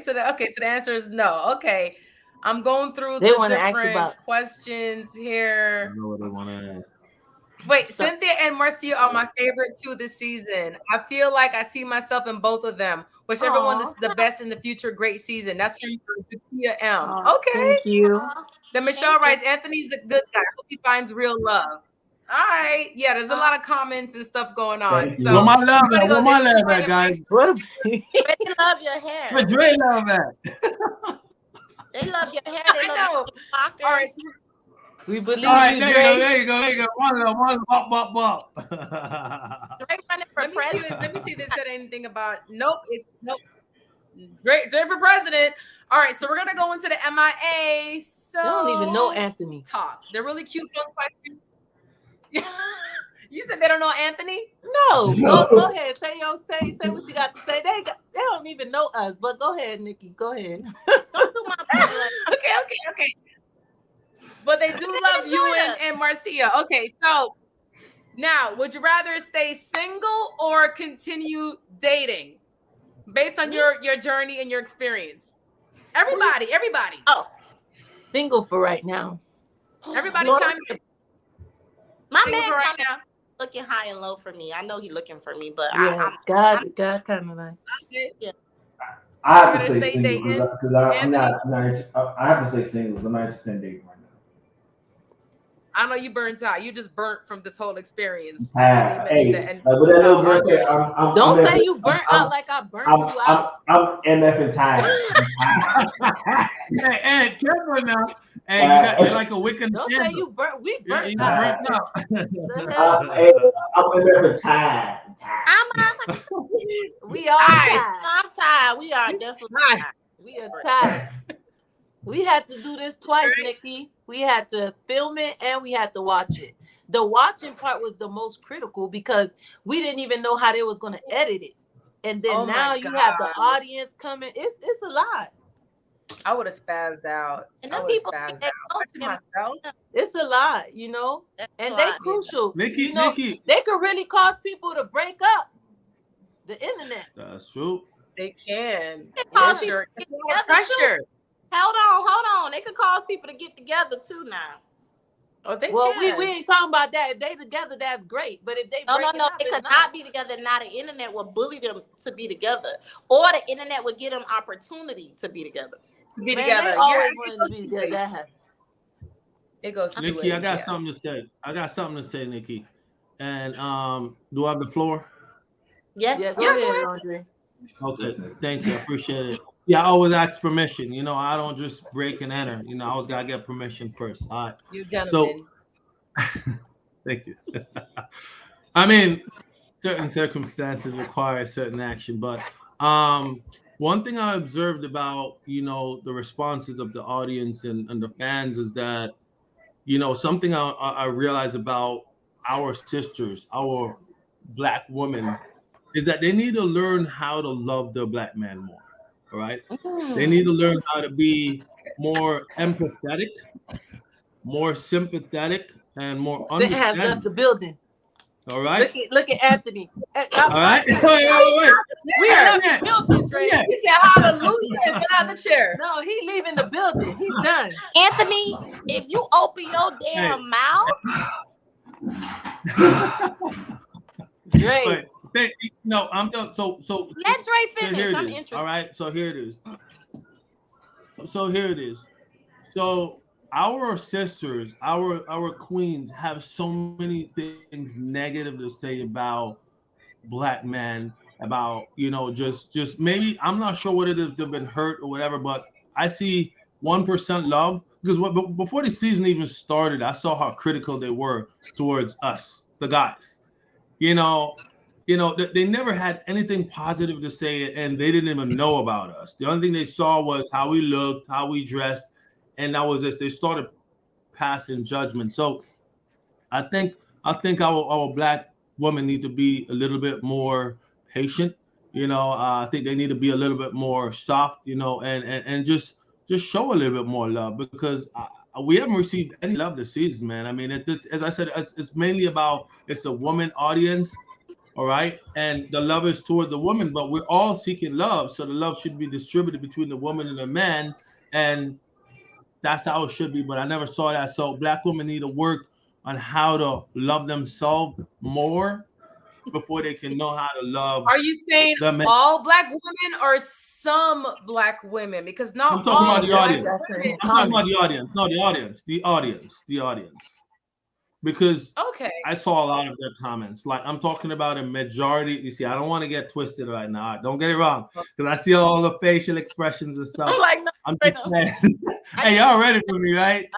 So the answer is no. Okay. I'm going through the different questions here. I know what they want to ask. Wait, Cynthia and Marcia are my favorite too this season. I feel like I see myself in both of them. Whichever one is the best in the future, great season. That's from Kia M. Okay. Thank you. Then Michelle writes, Anthony's a good guy. I hope he finds real love. All right. Yeah, there's a lot of comments and stuff going on. So where my love at, guys? They love your hair. Where Dre love at? They love your hair. They love your pockets. All right. We believe All right, you, there you go. One bop. Let me see if they said anything about. Nope. Great for president. All right, so we're gonna go into the MIA. So I don't even know Anthony. Talk. They're really cute, fun questions. You said they don't know Anthony? No. Go ahead. Say what you got to say. They don't even know us, but go ahead, Nicky. Go ahead. Okay. But they do love you and Marcia. Okay, so now, would you rather stay single or continue dating based on your journey and your experience? Everybody. Oh, Single for right now. Everybody chime in. My Single man for right now. looking high and low for me. I know he's looking for me, but Yes, God kind of like. I have You're to gonna say stay single dating, because I'm Anthony? not. I have to say single. I'm not interested in dating right now. I know you burnt out. You just burnt from this whole experience. Hey, with that little birthday, Don't say you burnt out like I burnt you out. I'm MF and tired. Hey, careful now. Hey, you're like a wicked. Don't say you burnt. We burnt you out. burnt out. Hey, I'm MF and tired. We are tired. I'm tired. We are definitely tired. We are tired. We had to do this twice, Nicky. We had to film it and we had to watch it. The watching part was the most critical because we didn't even know how they was going to edit it. And then now you have the audience coming. It's a lot. I would have spazzed out. And I would have spazzed out. Myself. It's a lot, you know. And they crucial. Nicky, you know, Nicky. They could really cause people to break up the internet. That's true. They can. It's sure. It's a lot of pressure. Hold on. They could cause people to get together too now. Oh, they well, can. we ain't talking about that. If they together, that's great. But if they no, up, they could not be together. Now the internet will bully them to be together, or the internet would give them opportunity to be together. Be together. It goes two Nicky, ways, I got something to say. Nicky. And do I have the floor? Yes. Go ahead, Andre. Okay, thank you. I appreciate it. Yeah, I always ask permission. You know, I don't just break and enter. You know, I always gotta get permission first. All right. You gentlemen. So, thank you. I mean, certain circumstances require certain action, but one thing I observed about, you know, the responses of the audience and the fans is that, you know, something I realized about our sisters, our Black women, is that they need to learn how to love their Black man more. All right. They need to learn how to be more empathetic, more sympathetic, and more understanding. Has left the building. All right. Look at Anthony. All right. Wait. We left the building, Dre. He said hallelujah and get out the chair. No, he leaving the building. He's done. Anthony, if you open your damn mouth. Dre. No, I'm done. So let Dre finish. I'm interested. All right. So here it is. So our sisters, our queens have so many things negative to say about Black men, about, you know, just maybe, I'm not sure what it is, they've been hurt or whatever, but I see 1% love, because before the season even started, I saw how critical they were towards us, the guys. You know, they never had anything positive to say, and they didn't even know about us. The only thing they saw was how we looked, how we dressed, and that was it. They started passing judgment. So I think our Black women need to be a little bit more patient. You know, I think they need to be a little bit more soft. You know, and just show a little bit more love, because we haven't received any love this season, man. I mean, as I said, it's mainly about, it's a woman audience. All right. And the love is toward the woman, but we're all seeking love. So the love should be distributed between the woman and the man. And that's how it should be. But I never saw that. So Black women need to work on how to love themselves more before they can know how to love. Are you saying all Black women or some Black women? Because not I'm talking all about the audience. Women. I'm talking about the audience. No, the audience. Because I saw a lot of their comments. Like, I'm talking about a majority. You see, I don't want to get twisted right now. Don't get it wrong, because I see all the facial expressions and stuff. I'm just saying. Hey, y'all ready for me, right?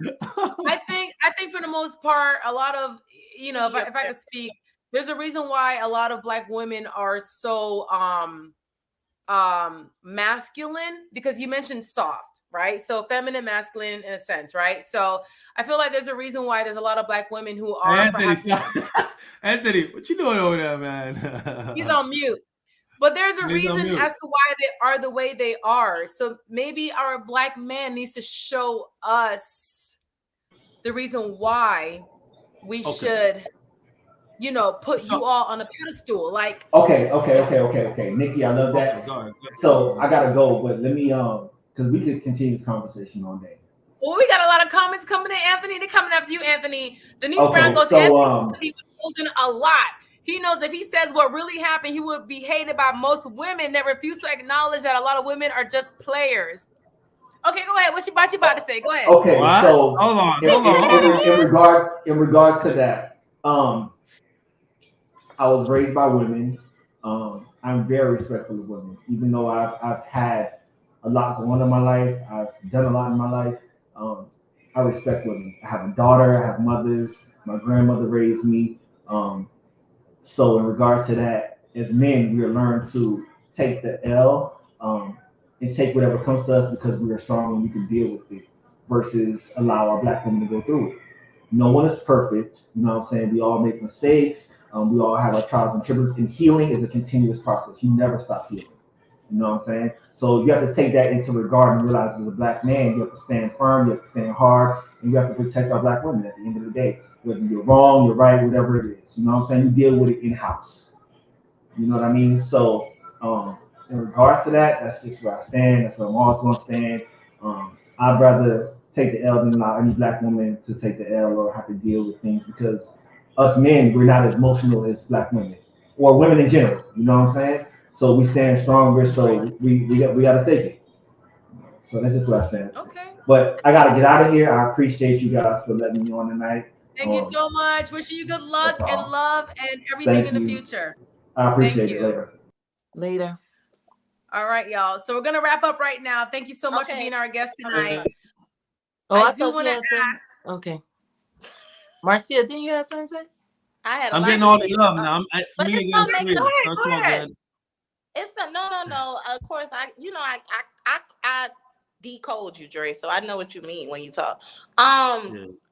I think for the most part, a lot of, you know, if I could speak, there's a reason why a lot of Black women are so masculine, because you mentioned soft, right? So feminine, masculine in a sense, right? So I feel like there's a reason why there's a lot of Black women who are Anthony, what you doing over there, man? He's on mute. But there's a reason as to why they are the way they are. So maybe our Black man needs to show us the reason why we should, put you all on a pedestal. Like, Okay. Nikki, I love that. Go ahead. So I gotta go, but let me because we could continue this conversation all day. well, we got a lot of comments coming in, Anthony. They're coming after you, Anthony. Denise Okay, Brown goes, so, Anthony was holding a lot. He knows if he says what really happened, he would be hated by most women that refuse to acknowledge that a lot of women are just players. Okay, go ahead. What you about to say? Go ahead. Okay, What? so Hold on. in regards to that, I was raised by women. I'm very respectful of women, even though I've had a lot going on in my life. I've done a lot in my life. I respect women. I have a daughter. I have mothers. My grandmother raised me. So in regards to that, as men, we are learned to take the L and take whatever comes to us because we are strong and we can deal with it, versus allow our black women to go through it. No one is perfect. You know what I'm saying? We all make mistakes. We all have our trials and tribulations. And healing is a continuous process. You never stop healing. You know what I'm saying? So you have to take that into regard and realize as a black man, you have to stand firm, you have to stand hard, and you have to protect our black women at the end of the day. Whether you're wrong, you're right, whatever it is. You know what I'm saying? You deal with it in-house. You know what I mean? So in regards to that, that's just where I stand. That's where I'm always going to stand. I'd rather take the L than allow any black woman to take the L or have to deal with things, because us men, we're not as emotional as black women or women in general. You know what I'm saying? So we stand stronger. So we got to take it. So that's just where I stand. Okay. But I got to get out of here. I appreciate you guys for letting me on tonight. Thank you so much. Wishing you good luck and love and everything Thank in the you. future. I appreciate it. Later. All right, y'all. So we're gonna wrap up right now. Thank you so much for being our guest tonight. Oh, I do want to ask. Okay. Marcia, didn't you have something to say? I'm getting all the love now. It's me against three. Go ahead. It's no. Of course, I decode you, Dre. So I know what you mean when you talk.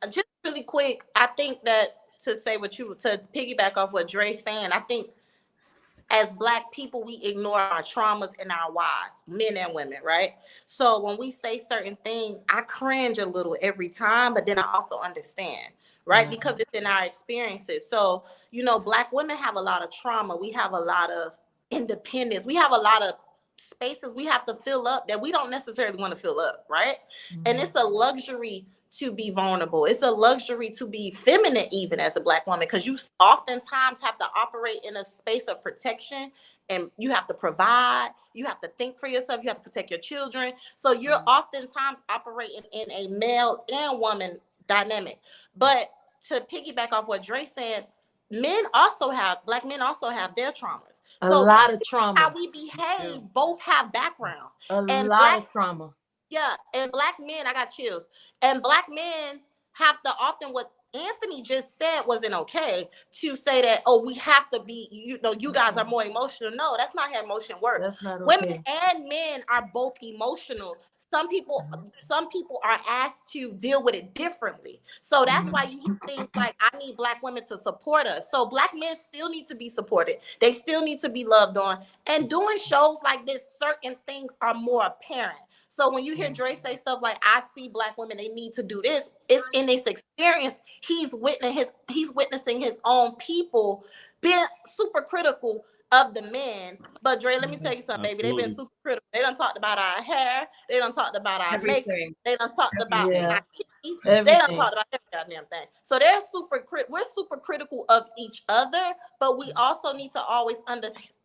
Just really quick, I think that to piggyback off what Dre's saying, I think as Black people, we ignore our traumas and our whys, men and women, right? So when we say certain things, I cringe a little every time, but then I also understand, right? Mm-hmm. Because it's in our experiences. So, Black women have a lot of trauma. We have a lot of independence. We have a lot of spaces we have to fill up that we don't necessarily want to fill up, right? Mm-hmm. And it's a luxury to be vulnerable. It's a luxury to be feminine, even as a Black woman, because you oftentimes have to operate in a space of protection, and you have to provide, you have to think for yourself, you have to protect your children. So you're oftentimes operating in a male and woman dynamic. But to piggyback off what Dre said, Black men also have their traumas. A lot of trauma. How we behave, both have backgrounds. A lot of trauma. Yeah, and Black men, I got chills. And Black men have to often, what Anthony just said wasn't okay, to say that, we have to be, you guys are more emotional. No, that's not how emotion works. That's not okay. Women and men are both emotional. Some people are asked to deal with it differently. So that's why you hear things like, I need Black women to support us. So Black men still need to be supported. They still need to be loved on. And doing shows like this, certain things are more apparent. So when you hear Dre say stuff like, I see Black women, they need to do this, it's in this experience. He's witnessing his own people being super critical of the men. But Dre, let me tell you something, baby. They've been super critical. They done talked about our hair. They done talked about our makeup. They done talked about our teeth. They done talked about every goddamn thing. So we're super critical of each other, but we also need to always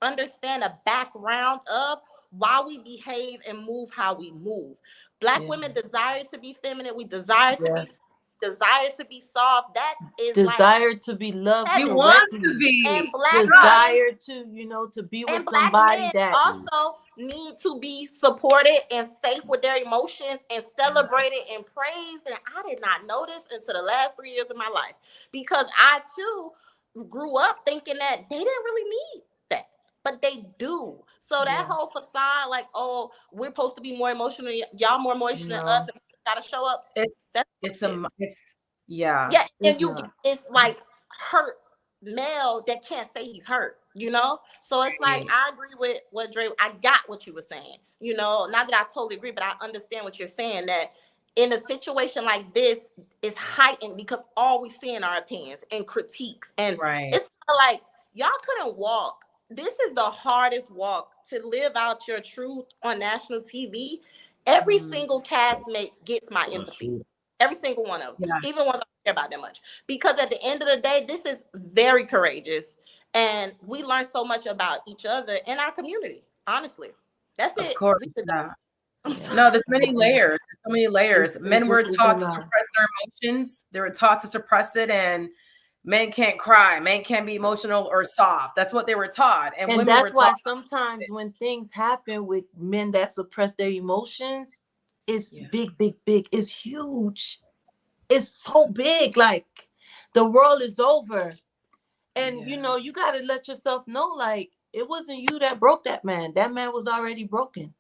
understand a background of why we behave and move how we move. Black women desire to be feminine. We desire to be soft. That is desire to be loved. You want to be. And Black desire to be with somebody that also need to be supported and safe with their emotions and celebrated and praised. And I did not know this until the last 3 years of my life, because I too grew up thinking that they didn't really need that, but they do. So that whole facade, like, we're supposed to be more emotional, y'all more emotional than us, and we gotta show up. It's like hurt male that can't say he's hurt, So it's like, I agree with what Dre, I got what you were saying, not that I totally agree, but I understand what you're saying, that in a situation like this is heightened because all we see in our opinions and critiques. And it's like, y'all couldn't walk. This is the hardest walk, to live out your truth on national TV. Every single castmate gets my empathy. Every single one of them, even ones I don't care about that much. Because at the end of the day, this is very courageous. And we learn so much about each other in our community, honestly. That's it. Of course. No, there's many layers. There's so many layers. Men were taught to suppress their emotions. They were taught to suppress it, and men can't cry. Men can't be emotional or soft. That's what they were taught. And women that's were why taught sometimes when things happen with men that suppress their emotions, it's big, big, big. It's huge. It's so big. Like, the world is over. And, you know, you got to let yourself know, like, it wasn't you that broke that man. That man was already broken.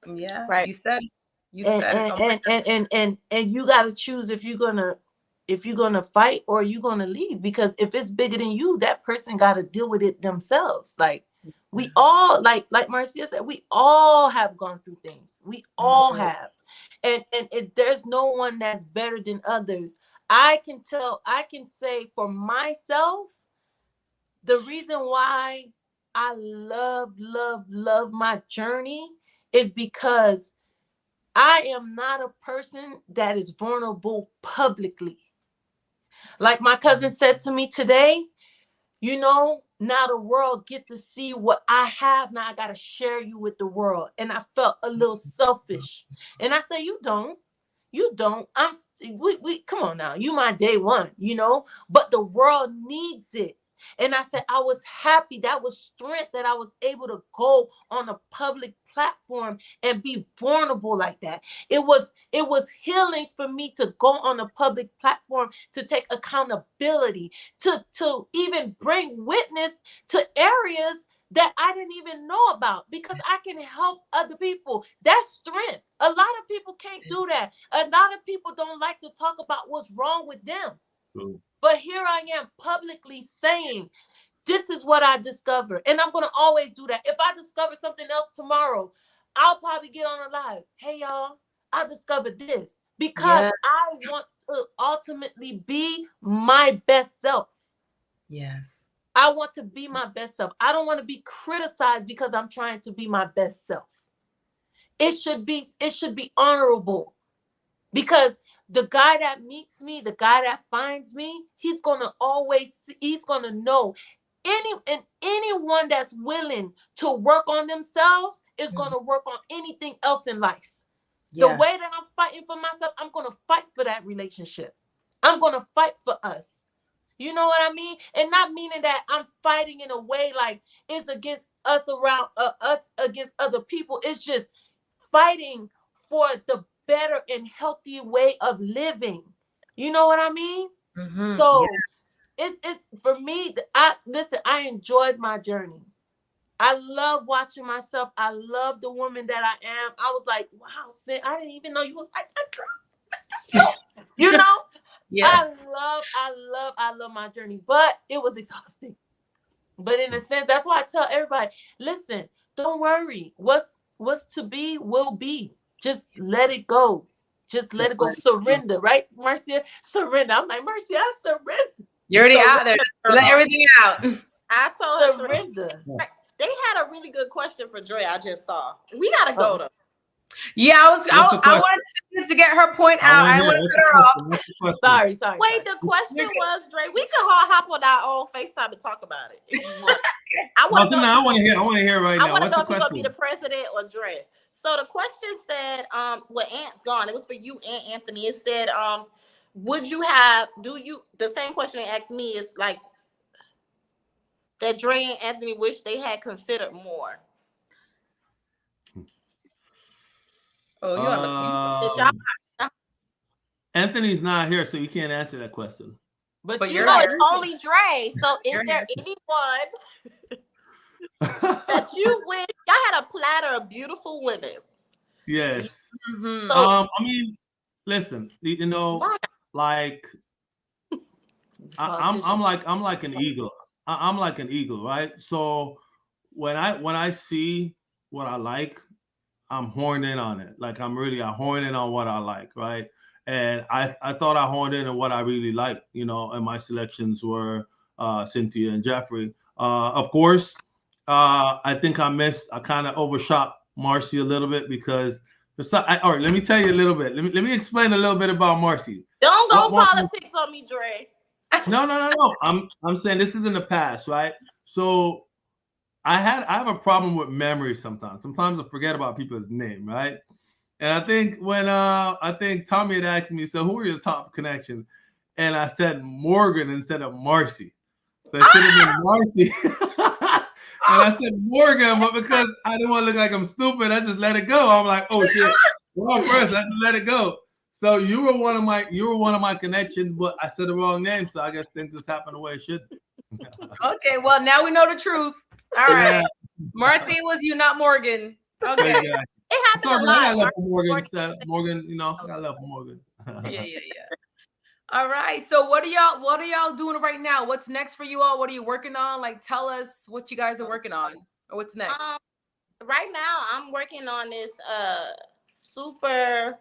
Yeah, right. You said it. And you got to choose if you're gonna fight or you're gonna leave, because if it's bigger than you, that person got to deal with it themselves. Like, we all, like Marcia said, we all have gone through things. We all have, and there's no one that's better than others. I can say for myself, the reason why I love my journey is because I am not a person that is vulnerable publicly. Like my cousin said to me today, you know, now the world get to see what I have. Now I got to share you with the world. And I felt a little selfish. And I say, you don't. We come on now. You my day one, you know, but the world needs it. And I said, I was happy. That was strength that I was able to go on a public platform and be vulnerable like that. It was healing for me to go on a public platform, to take accountability, to even bring witness to areas that I didn't even know about, because I can help other people. That's strength. A lot of people can't do that. A lot of people don't like to talk about what's wrong with them. But here I am publicly saying, this is what I discovered. And I'm going to always do that. If I discover something else tomorrow, I'll probably get on a live. Hey, y'all, I discovered this, because I want to ultimately be my best self. Yes. I want to be my best self. I don't want to be criticized because I'm trying to be my best self. It should be honorable, because the guy that meets me, the guy that finds me, he's going to know anyone that's willing to work on themselves is going to work on anything else in life. The way that I'm fighting for myself, I'm going to fight for that relationship. I'm going to fight for us. You know what I mean? And not meaning that I'm fighting in a way like it's against us us against other people. It's just fighting for the better and healthy way of living. You know what I mean? Mm-hmm. So it's for me. I enjoyed my journey. I love watching myself. I love the woman that I am. I was like, wow, Sid, I didn't even know you was like that girl. You know? I love my journey, but it was exhausting. But in a sense, that's why I tell everybody, listen, don't worry. What's to be will be. Just let it go. Just let it go. Surrender, right, Marcia? Surrender. I'm like, Marcia, I surrender. You're already out there. Just let everything out. I told her surrender. They had a really good question for Dre. I just saw. We gotta go though. Yeah, I wanted to get her point out. I want to cut her off. Sorry. Wait, the question was, Dre, we can all hop on our own FaceTime and talk about it if you want. I want to hear right now. I want to know if you're gonna be the president or Dre. So the question said, well, Ant's gone. It was for you and Anthony. It said, the same question they asked me is like that Dre and Anthony wish they had considered more. Anthony's not here, so you can't answer that question. But you know, it's only Dre. So is there anyone that you wish y'all had a platter of beautiful women? Yes. Mm-hmm. So, I mean, listen, you know, like I'm like an eagle. I'm like an eagle, right? So when I see what I like, I'm horned in on it. Like I horn in on what I like, right? And I thought I honed in on what I really liked, you know, and my selections were Cynthia and Jeffrey. Of course, I think I kind of overshot Marcia a little bit because all right, let me tell you a little bit. Let me explain a little bit about Marcia. Don't go politics on me, Dre. No. I'm saying this is in the past, right? So I have a problem with memory sometimes. Sometimes I forget about people's name, right? And I think when Tommy had asked me, so who are your top connections? And I said Morgan instead of Marcy. So I should have been Marcy. And I said Morgan, but because I didn't want to look like I'm stupid, I just let it go. I'm like, oh shit, wrong person. I just let it go. So you were one of my connections, but I said the wrong name. So I guess things just happen the way it should. Okay, well now we know the truth. All right, Marcy was you, not Morgan. Okay. Yeah. It happened a lot. I got love for Morgan, you know, I got love for Morgan. Yeah. All right. So what are y'all doing right now? What's next for you all? What are you working on? Like, tell us what you guys are working on or what's next. Right now I'm working on this super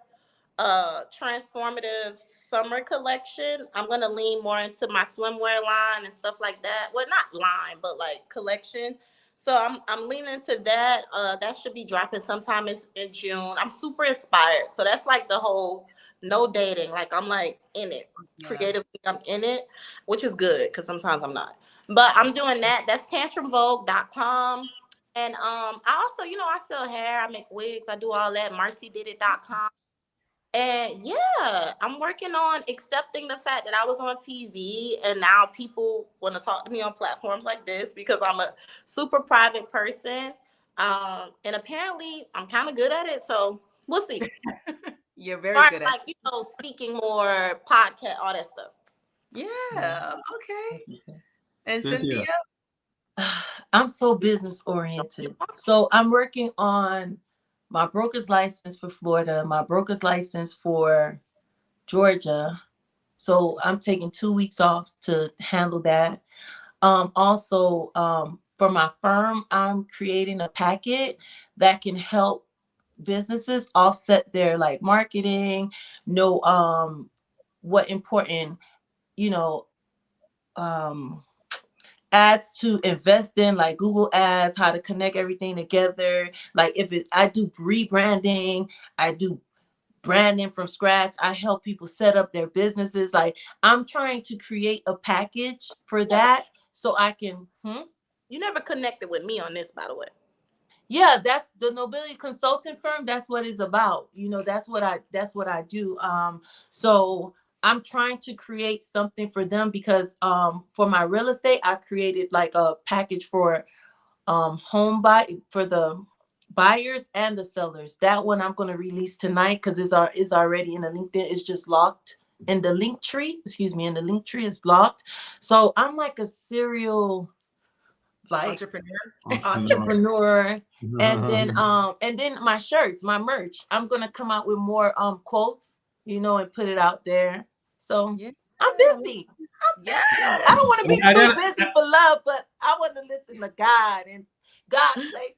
transformative summer collection. I'm going to lean more into my swimwear line and stuff like that. Well, not line, but like collection. So I'm leaning into that. That should be dropping sometime in June. I'm super inspired. So that's like the whole no dating. Like I'm like in it. Yes. Creatively, I'm in it, which is good because sometimes I'm not. But I'm doing that. That's tantrumvogue.com. And I also, you know, I sell hair. I make wigs. I do all that. MarcyDidIt.com. And yeah, I'm working on accepting the fact that I was on TV and now people want to talk to me on platforms like this because I'm a super private person. And apparently I'm kind of good at it. So we'll see. You're very good at like, you know, speaking more, podcast, all that stuff. Yeah. Okay. And Cynthia? I'm so business oriented. So I'm working on my broker's license for Florida, my broker's license for Georgia. So I'm taking 2 weeks off to handle that. Also, for my firm, I'm creating a packet that can help businesses offset their like marketing, know what important, you know, ads to invest in, like Google ads, how to connect everything together. Like I do rebranding, I do branding from scratch. I help people set up their businesses. Like I'm trying to create a package for that so I can. You never connected with me on this, by the way. Yeah, that's the Nobility Consulting firm. That's what it's about. You know, that's what I do. So I'm trying to create something for them because for my real estate, I created like a package for for the buyers and the sellers. That one I'm going to release tonight because it's already in the LinkedIn. It's just locked in the link tree. In the link tree it's locked. So I'm like a serial entrepreneur. And then my shirts, my merch, I'm gonna come out with more quotes, you know, and put it out there. So yeah. I'm busy. I don't want to be too busy for love, but I want to listen to God, and God say,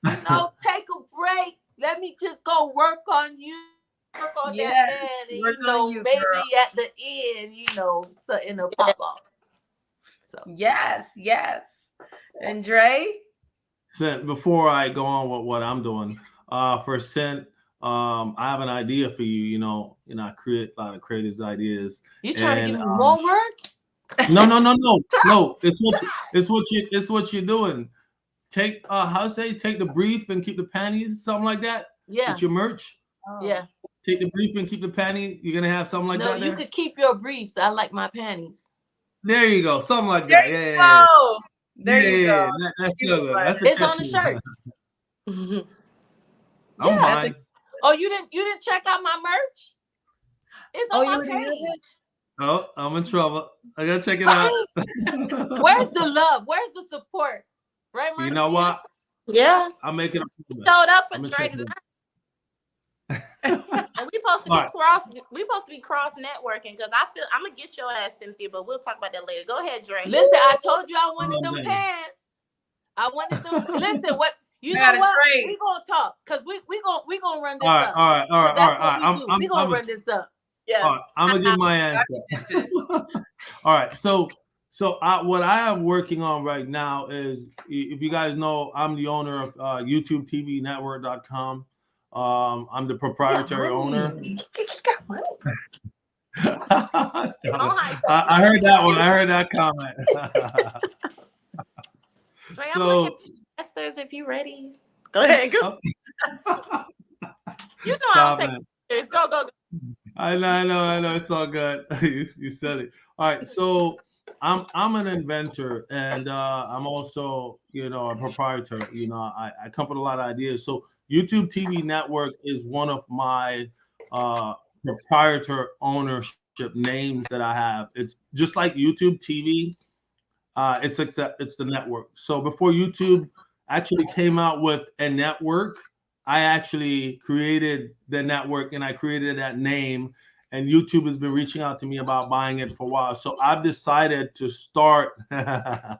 you know, take a break. Let me just go work on you. Work on that man, and you know, maybe at the end, you know, something will pop off. So yes. And Dre? Cent, before I go on with what I'm doing, for Cent, I have an idea for you. You know, I create a lot of creative ideas. You trying to give me more work? No. It's what you're doing. Take take the brief and keep the panties, something like that. Yeah. With your merch. Yeah. Take the brief and keep the panties. You're gonna have something like that. No, you could keep your briefs. I like my panties. There you go. Something like that. There you go. That's good. That's it's on the shirt. I'm fine. Oh, you didn't check out my merch? It's on my page. Oh, I'm in trouble. I gotta check it out. Where's the love? Where's the support? Right, Marcia? You know what? Yeah. I'm making a showed up for Dre tonight. And we supposed to be cross networking because I feel I'm gonna get your ass, Cynthia, but we'll talk about that later. Go ahead, Dre. Listen, I told you I wanted them pants. I wanted them. Listen, what you know what? We gonna talk because we gonna run this up. All right. We're gonna run this up. Yeah. All right, I'm gonna give my answer. All right, so what I am working on right now is, if you guys know, I'm the owner of YouTubeTVNetwork.com. I'm the proprietary owner. I heard that one. I heard that comment. Dre, I'm So, looking at investors if you're ready. Go ahead. Go. You know stop I'm taking pictures. Go. I know. It's all good. You said it. All right. So I'm an inventor, and I'm also, a proprietor. I come up with a lot of ideas. So YouTube TV Network is one of my proprietor ownership names that I have. It's just like YouTube TV. It's the network. So before YouTube actually came out with a network, I actually created the network, and I created that name. And YouTube has been reaching out to me about buying it for a while. So I've decided to start. Yes.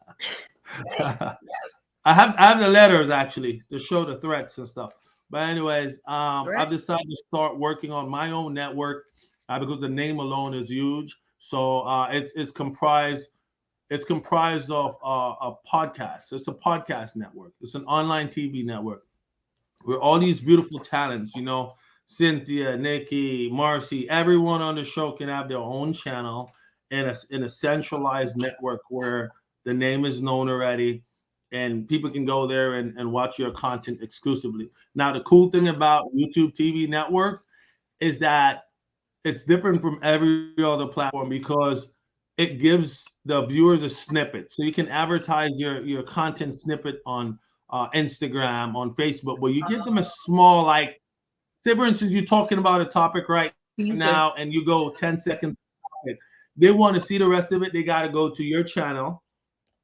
I have the letters actually to show the threats and stuff. But anyways, Right. I've decided to start working on my own network because the name alone is huge. So it's comprised. It's comprised of a podcast. It's a podcast network. It's an online TV network where all these beautiful talents, Cynthia, Nicky, Marcia, everyone on the show can have their own channel in a centralized network where the name is known already, and people can go there and watch your content exclusively. Now, the cool thing about YouTube TV Network is that it's different from every other platform because it gives the viewers a snippet. So you can advertise your content snippet on Instagram, on Facebook, but you give them a small, like, say for instance, you're talking about a topic right now and you go 10 seconds. They want to see the rest of it. They got to go to your channel.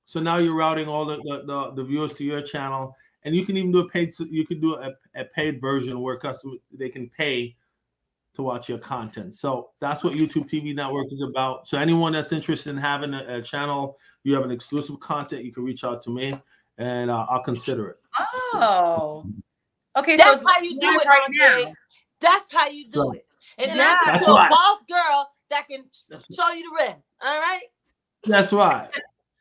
So now you're routing all the viewers to your channel, and you can even do a paid version where customers, they can pay to watch your content. So that's what YouTube TV Network is about. So anyone that's interested in having a channel, you have an exclusive content, you can reach out to me, and I'll consider it. Oh, okay. That's so how you do it right Andre. now. That's how you do it. And then you that's get a right. boss girl that can show you the rest. All right. That's right.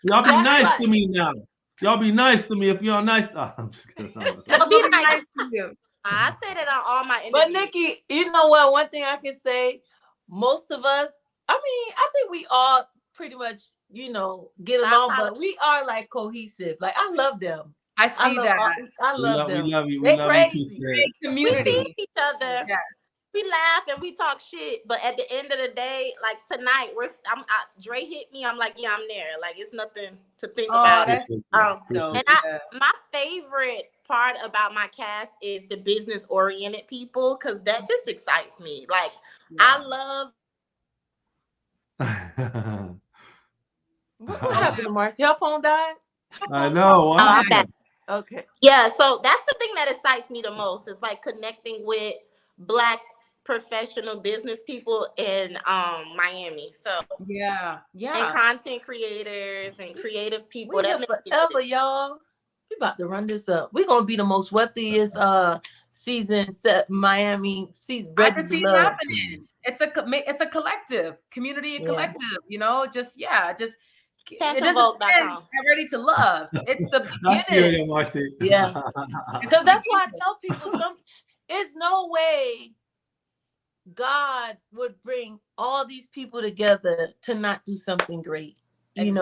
Y'all be That's nice right. to me now. Y'all be nice to me if you're nice. Oh, I'm just kidding. I'll be nice. to you. I say that on all my interviews. But Nicky, you know what? One thing I can say, most of us, I think we all pretty much, get along, but we are like cohesive. Like, I love them. I see that. I love them. We love you. They We love you too, crazy. Sarah. we Community. feed each other. Yes. We laugh and we talk shit, but at the end of the day, like tonight, Dre hit me. I'm like, yeah, I'm there. Like, it's nothing to think about. That's dope. And my favorite part about my cast is the business oriented people, because that just excites me. Like, I love. What happened to Marcia? Your phone died? I know. I'm back. Okay. Yeah, so that's the thing that excites me the most. It's like connecting with Black professional business people in Miami. So and content creators and creative people. We here forever, y'all. We about to run this up. We're gonna be the most wealthiest season set Miami season. I can see it happening. It's a collective community and collective. Just it doesn't end ready to love. It's the beginning. Yeah, because that's why I tell people there's no way God would bring all these people together to not do something great. There's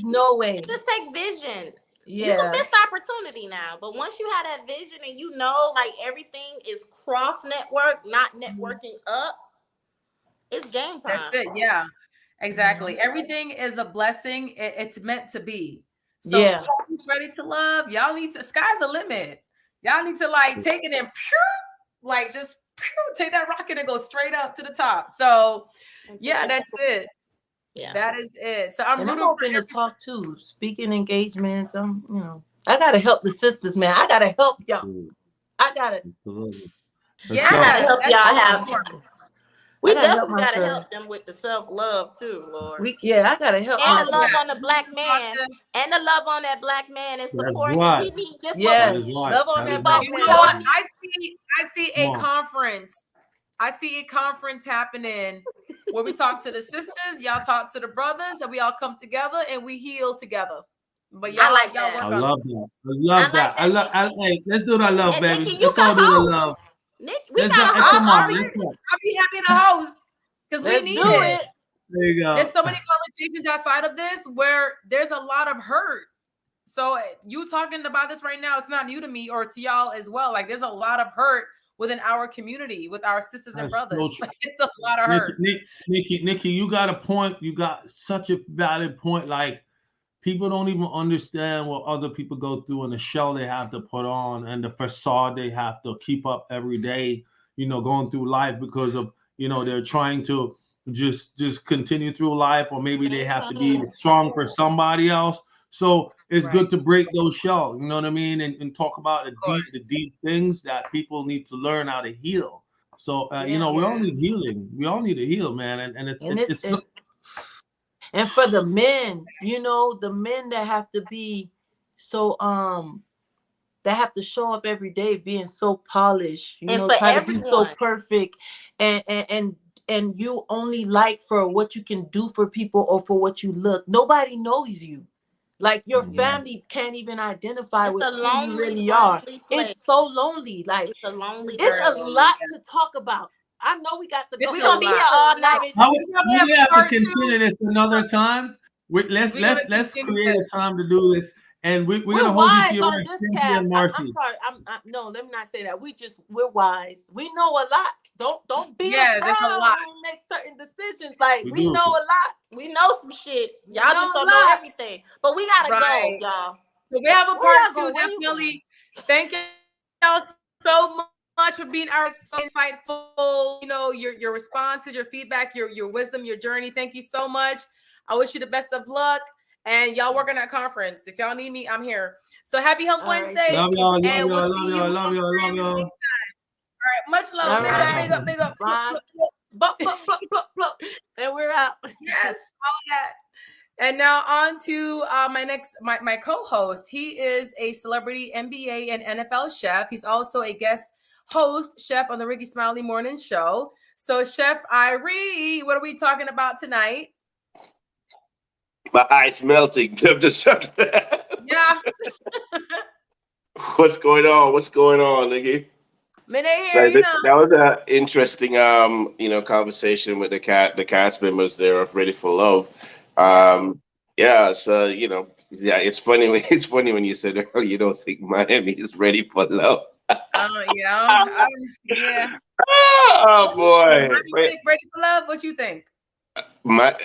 no way. Just take vision. Yeah. You can miss the opportunity now, but once you have that vision and like everything is cross network, not networking up, it's game time. That's it. Yeah, exactly. Everything is a blessing. It's meant to be. So who's ready to love? Y'all need to. Sky's the limit. Y'all need to take it in pure, just take that rocket and go straight up to the top. So that's it. Yeah, that is it. So I'm hoping to talk too. Speaking engagements. I gotta help the sisters, man. I gotta help y'all. I gotta. Help y'all have. We definitely gotta help them with the self-love too, Lord. I gotta help. And the love on the Black man, and the love on that Black man, and supporting. We need just love on that Black man. I see a conference I see a conference happening where we talk to the sisters, y'all talk to the brothers, and we all come together and we heal together. But y'all, like y'all that. work I on love it. that. I love that. I love. Hey, let's do that love, And baby. Nicky, you Let's all can do the host. love. Nick, we Let's got do, a hey, come host. on, let's go. I'll be happy to host because we Let's need do it. it. There you go. There's so many conversations outside of this where there's a lot of hurt. So you talking about this right now, it's not new to me or to y'all as well. Like there's a lot of hurt within our community with our sisters and That's brothers. so Like, it's a lot of hurt. Nikki, you got a point. You got such a valid point. Like people don't even understand what other people go through and the shell they have to put on and the facade they have to keep up every day, going through life because of, they're trying to just continue through life, or maybe they have to be strong for somebody else. So it's good to break those shells, you know what I mean? And talk about the deep things that people need to learn how to heal. So, we all need healing. We all need to heal, man. And for the men, the men that have to be so that have to show up every day being so polished, try to be so perfect, and you only like for what you can do for people or for what you look. Nobody knows you. Like your family can't even identify with who you really are. It's so lonely. Like it's a lonely. It's a lot to talk about. I know we got to go. We're gonna be here all night. We have to continue this another time. Let's create a time to do this, and we're gonna hold you to your word, Cynthia and Marcia. I'm sorry. No. Let me not say that. We're wise. We know a lot. Don't be there's a lot. when we make certain decisions. Like we know a lot. We know some shit. Y'all just don't know everything. But we gotta go, y'all. So we have a part 2. Definitely. Thank y'all so much for being so insightful. Your responses, your feedback, your wisdom, your journey. Thank you so much. I wish you the best of luck. And y'all work on that conference. If y'all need me, I'm here. So happy Hump Wednesday. Love y'all. And we'll see you. Love y'all. All right. Much love. Big up. Bye. And we're out. Yes, all that. And now on to my co-host. He is a celebrity NBA and NFL chef. He's also a guest host chef on the Ricky Smiley Morning Show. So Chef Irie, what are we talking about tonight? My ice melting. Yeah. What's going on, Nicky? That was an interesting, conversation with the cast members there of Ready for Love. So it's funny when you said you don't think Miami is ready for love. Yeah. Oh boy. Ready for love? What you think? I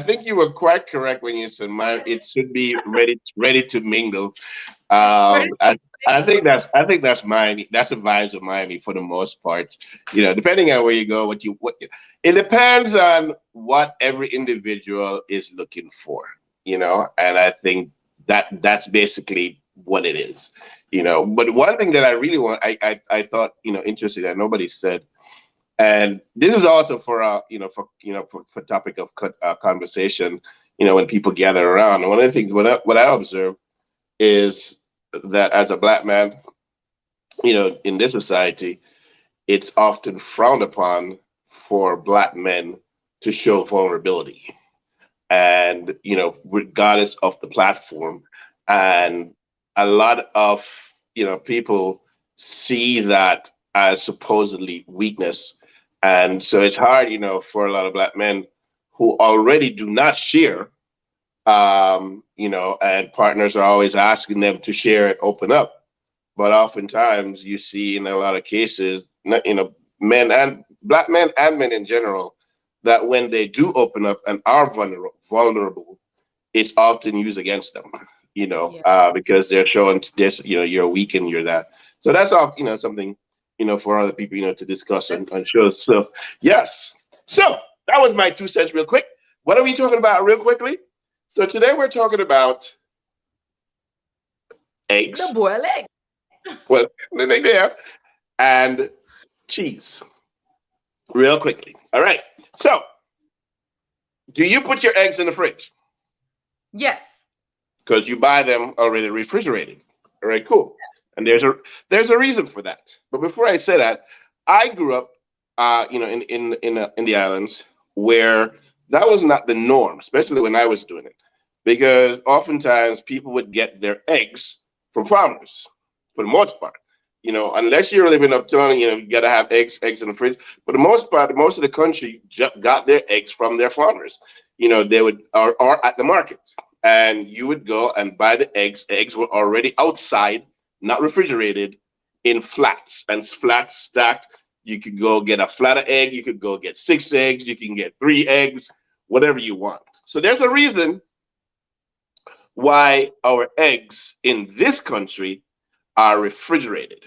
think you were quite correct when you said it should be ready to mingle. I think that's Miami. That's the vibes of Miami for the most part. Depending on where you go, it depends on what every individual is looking for. And I think that's basically what it is. But one thing that I really I thought interesting that nobody said. And this is also for topic of conversation, when people gather around. And one of the things what I observe is that as a Black man, in this society, it's often frowned upon for Black men to show vulnerability, and regardless of the platform, and a lot of people see that as supposedly weakness. And so it's hard, for a lot of Black men who already do not share, and partners are always asking them to share and open up. But oftentimes you see in a lot of cases, men and Black men and men in general, that when they do open up and are vulnerable, it's often used against them, because they're showing this, you're weak and you're that. So that's all, something for other people, to discuss on shows. So, yes. So that was my 2 cents real quick. What are we talking about real quickly? So today we're talking about eggs. The boiled egg. Well, there. And cheese. Real quickly. All right. So, do you put your eggs in the fridge? Yes. Because you buy them already refrigerated. All right, cool. Yes. And there's a reason for that. But before I say that, I grew up, in the islands where that was not the norm, especially when I was doing it, because oftentimes people would get their eggs from farmers, for the most part. Unless you're living uptown, you gotta have eggs in the fridge. For the most part, most of the country got their eggs from their farmers. They would or at the market, and you would go and buy the eggs. The eggs were already outside, not refrigerated, in flats and flats stacked. You could go get a flatter egg. You could go get 6 eggs. You can get 3 eggs, whatever you want. So there's a reason why our eggs in this country are refrigerated.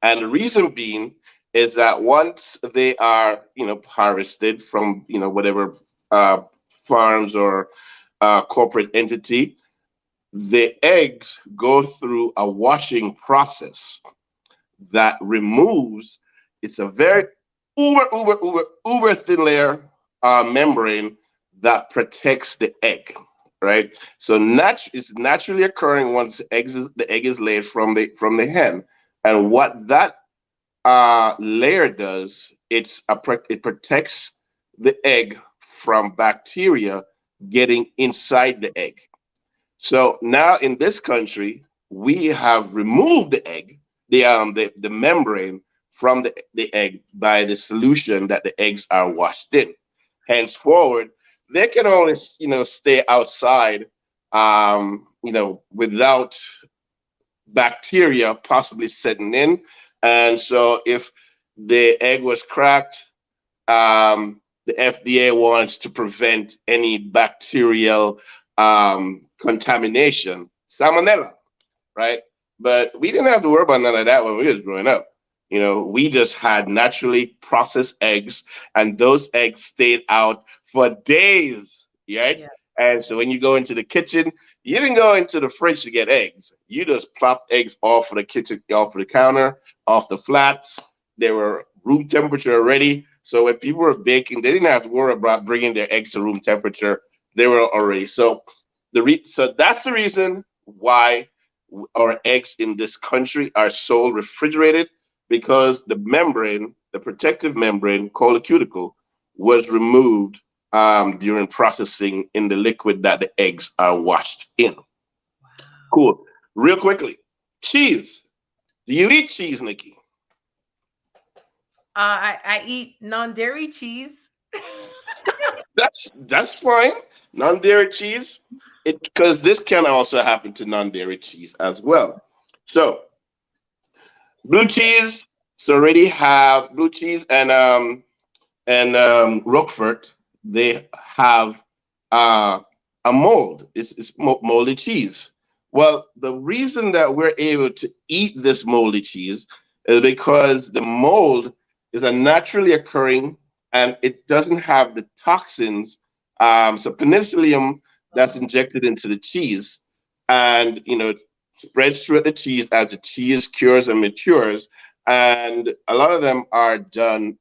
And the reason being is that once they are, harvested from, whatever uh, farms or corporate entity, the eggs go through a washing process that removes, it's a very uber thin layer membrane that protects the egg, right? So it's naturally occurring once the egg is laid from the hen. And what that layer does, it protects the egg from bacteria getting inside the egg. So now in this country, we have removed the egg, the membrane from the egg by the solution that the eggs are washed in. Henceforward, they can only stay outside, without bacteria possibly setting in. And so if the egg was cracked, the FDA wants to prevent any bacterial contamination, salmonella, right? But we didn't have to worry about none of that when we was growing up. We just had naturally processed eggs, and those eggs stayed out for days, right? Yes. And so when you go into the kitchen, you didn't go into the fridge to get eggs. You just plopped eggs off of the kitchen, off of the counter, off the flats. They were room temperature already. So when people were baking, they didn't have to worry about bringing their eggs to room temperature. They were already. So so that's the reason why our eggs in this country are sold refrigerated, because the protective membrane called a cuticle, was removed during processing in the liquid that the eggs are washed in. Cool. Real quickly, cheese. Do you eat cheese, Nikki? I eat non-dairy cheese. That's fine. Non-dairy cheese. Because this can also happen to non-dairy cheese as well. So blue cheese. So already have blue cheese and Roquefort. They have a mold. It's moldy cheese. Well, the reason that we're able to eat this moldy cheese is because the mold is a naturally occurring, and it doesn't have the toxins. So penicillium that's injected into the cheese, and spreads throughout the cheese as the cheese cures and matures. And a lot of them are done,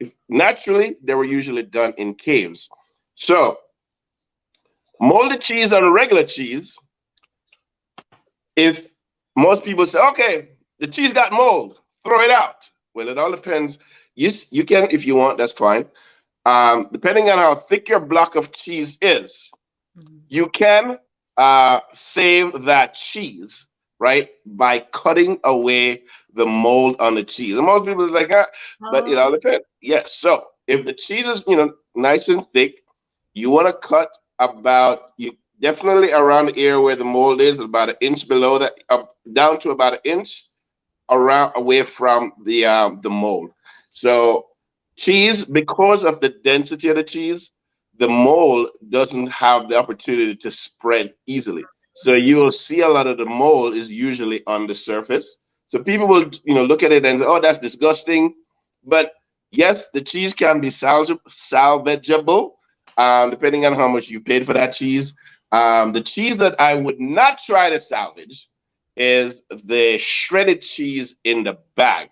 if naturally, they were usually done in caves. So moldy cheese and regular cheese, if most people say, okay, the cheese got mold, throw it out. Well, it all depends. You can, if you want, that's fine. Depending on how thick your block of cheese is, you can save that cheese, right, by cutting away the mold on the cheese. And most people is like, but it all depends. Yes. So if the cheese is, nice and thick, you want to cut you definitely around the area where the mold is, about an inch below that, down to about an inch around away from the mold. So cheese, because of the density of the cheese, the mold doesn't have the opportunity to spread easily. So you will see a lot of the mold is usually on the surface. So people will, look at it and say, "Oh, that's disgusting." But yes, the cheese can be salvageable, depending on how much you paid for that cheese. The cheese that I would not try to salvage is the shredded cheese in the bag.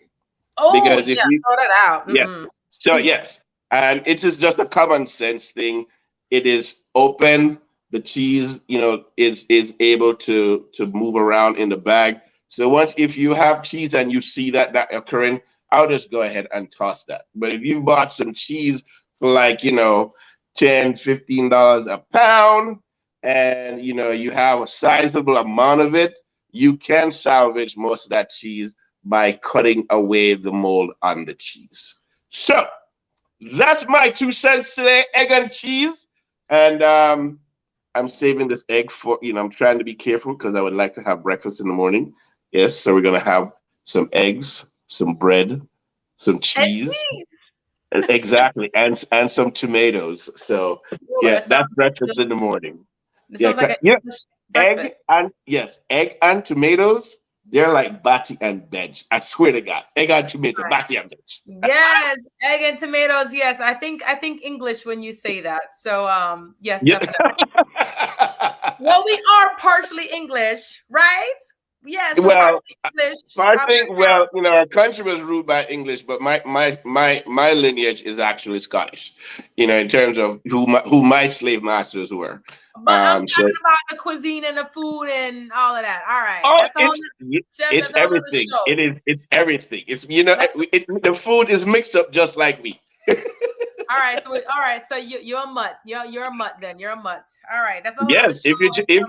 Oh, Because if yeah, you, throw that out. yeah, so yes, and it is just a common sense thing. It is open. The cheese, is able to move around in the bag. So once, if you have cheese and you see that occurring, I'll just go ahead and toss that. But if you bought some cheese for like, $10, $15 a pound, and you have a sizable amount of it, you can salvage most of that cheese by cutting away the mold on the cheese. So that's my 2 cents today, egg and cheese. And I'm saving this egg for, I'm trying to be careful because I would like to have breakfast in the morning. Yes, so we're going to have some eggs, some bread, some cheese. Exactly, and some tomatoes. So that's breakfast in the morning. Sounds like egg and tomatoes. They're like bati and veg. I swear to God, egg and tomato, bati and veg. Yes, egg and tomatoes. Yes, I think English when you say that. So yes, definitely. Well, we are partially English, right? Yes. Well, partially English. Our country was ruled by English, but my lineage is actually Scottish. In terms of who my slave masters were. But I'm talking about the cuisine and the food and all of that. All right. Oh, it's everything. It's everything. It's the food is mixed up just like me. All right. So you're a mutt. You're a mutt then. You're a mutt. All right. That's a yes. If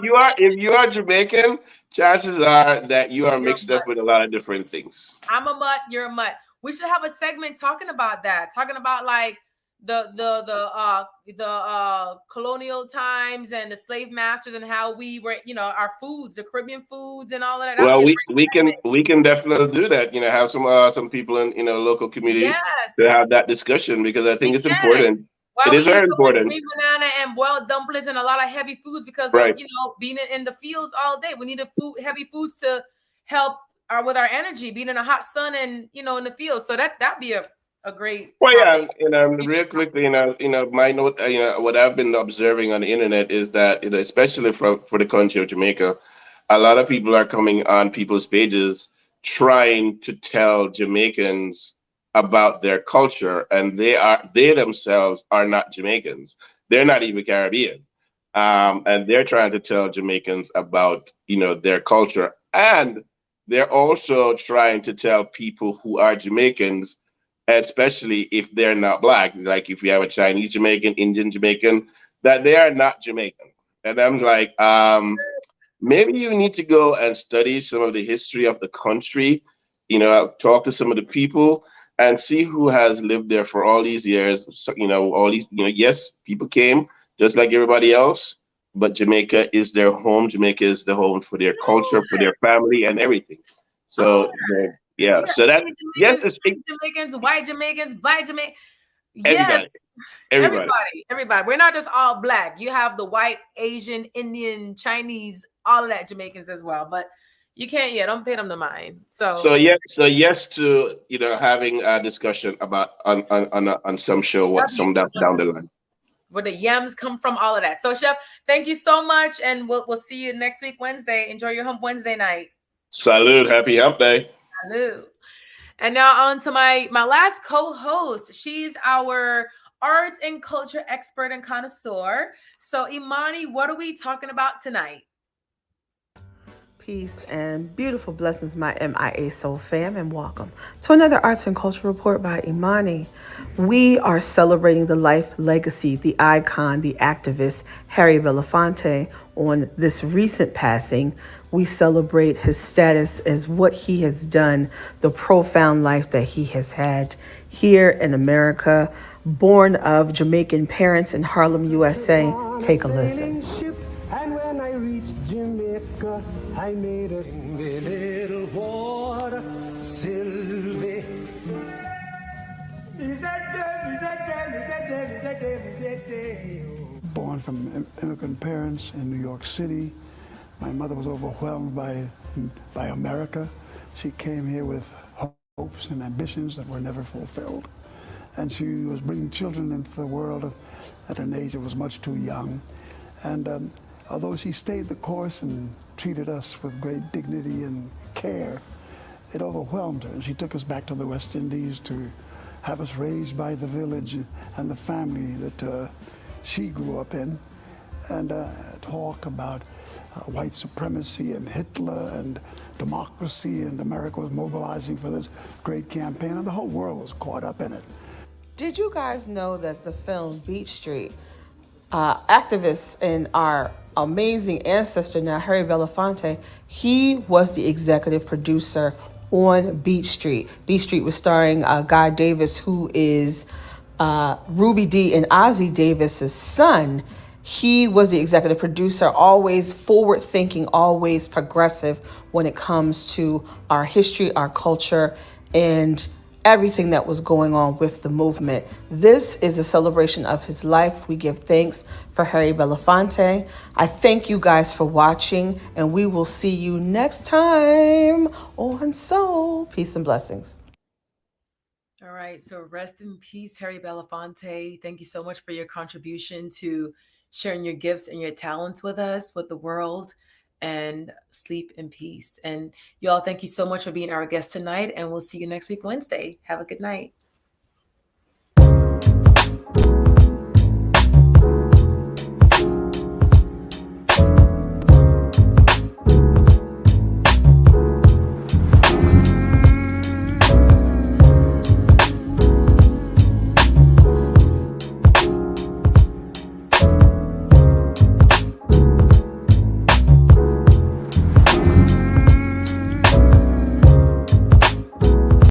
you are Jamaican, chances are that you are mixed up with a lot of different things. I'm a mutt. You're a mutt. We should have a segment talking about that. Talking about like the colonial times and the slave masters and how we were, our foods, the Caribbean foods and all of that. Well, we can definitely do that. Have some people in local community to have that discussion because I think it's important. Well, it is very important. Green banana and boiled dumplings and a lot of heavy foods because of being in the fields all day. We need heavy foods to help with our energy, being in a hot sun and in the fields. So that'd be a great topic. Real quickly, my note, what I've been observing on the internet is that, especially for the country of Jamaica, a lot of people are coming on people's pages trying to tell Jamaicans about their culture, and they themselves are not Jamaicans. They're not even Caribbean, and they're trying to tell Jamaicans about their culture, and they're also trying to tell people who are Jamaicans, especially if they're not Black, like if you have a Chinese Jamaican, Indian Jamaican, that they are not Jamaican. And I'm like, maybe you need to go and study some of the history of the country, talk to some of the people and see who has lived there for all these years. So, all these, yes, people came just like everybody else, but Jamaica is their home. Jamaica is the home for their culture, for their family and everything. So, so that it's Jamaicans, white Jamaicans, Black Jamaicans. Everybody. We're not just all Black. You have the white, Asian, Indian, Chinese, all of that Jamaicans as well. But you can't don't pay them the mind. So yes to having a discussion about on some show down the line. Where the yams come from, all of that. So Chef, thank you so much, and we'll see you next week Wednesday. Enjoy your Hump Wednesday night. Salud, happy Hump Day. Salud. And now on to my last co-host. She's our arts and culture expert and connoisseur. So Imani, what are we talking about tonight? Peace and beautiful blessings, my MIA Soul fam, and welcome to another Arts and Culture Report by Imani. We are celebrating the life, legacy, the icon, the activist, Harry Belafonte. On this recent passing, we celebrate his status as what he has done, the profound life that he has had here in America, born of Jamaican parents in Harlem, USA. Take a listen. And when I reached Jamaica, I made a little water, Sylvie. Born from immigrant parents in New York City. My mother was overwhelmed by America. She came here with hopes and ambitions that were never fulfilled. And she was bringing children into the world at an age that was much too young. And although she stayed the course and treated us with great dignity and care, it overwhelmed her. And she took us back to the West Indies to have us raised by the village and the family that she grew up in, and talk about white supremacy and Hitler and democracy, and America was mobilizing for this great campaign, and the whole world was caught up in it. Did you guys know that the film Beach Street, activists and our amazing ancestor now, Harry Belafonte, he was the executive producer on Beach Street. Beach Street was starring Guy Davis, who is Ruby Dee and Ozzie Davis's son. He was the executive producer, always forward thinking, always progressive when it comes to our history, our culture, and everything that was going on with the movement. This is a celebration of his life. We give thanks for Harry Belafonte. I thank you guys for watching, and we will see you next time on Soul. Peace and blessings. All right. So rest in peace, Harry Belafonte. Thank you so much for your contribution to sharing your gifts and your talents with us, with the world, and sleep in peace. And y'all, thank you so much for being our guest tonight. And we'll see you next week, Wednesday. Have a good night.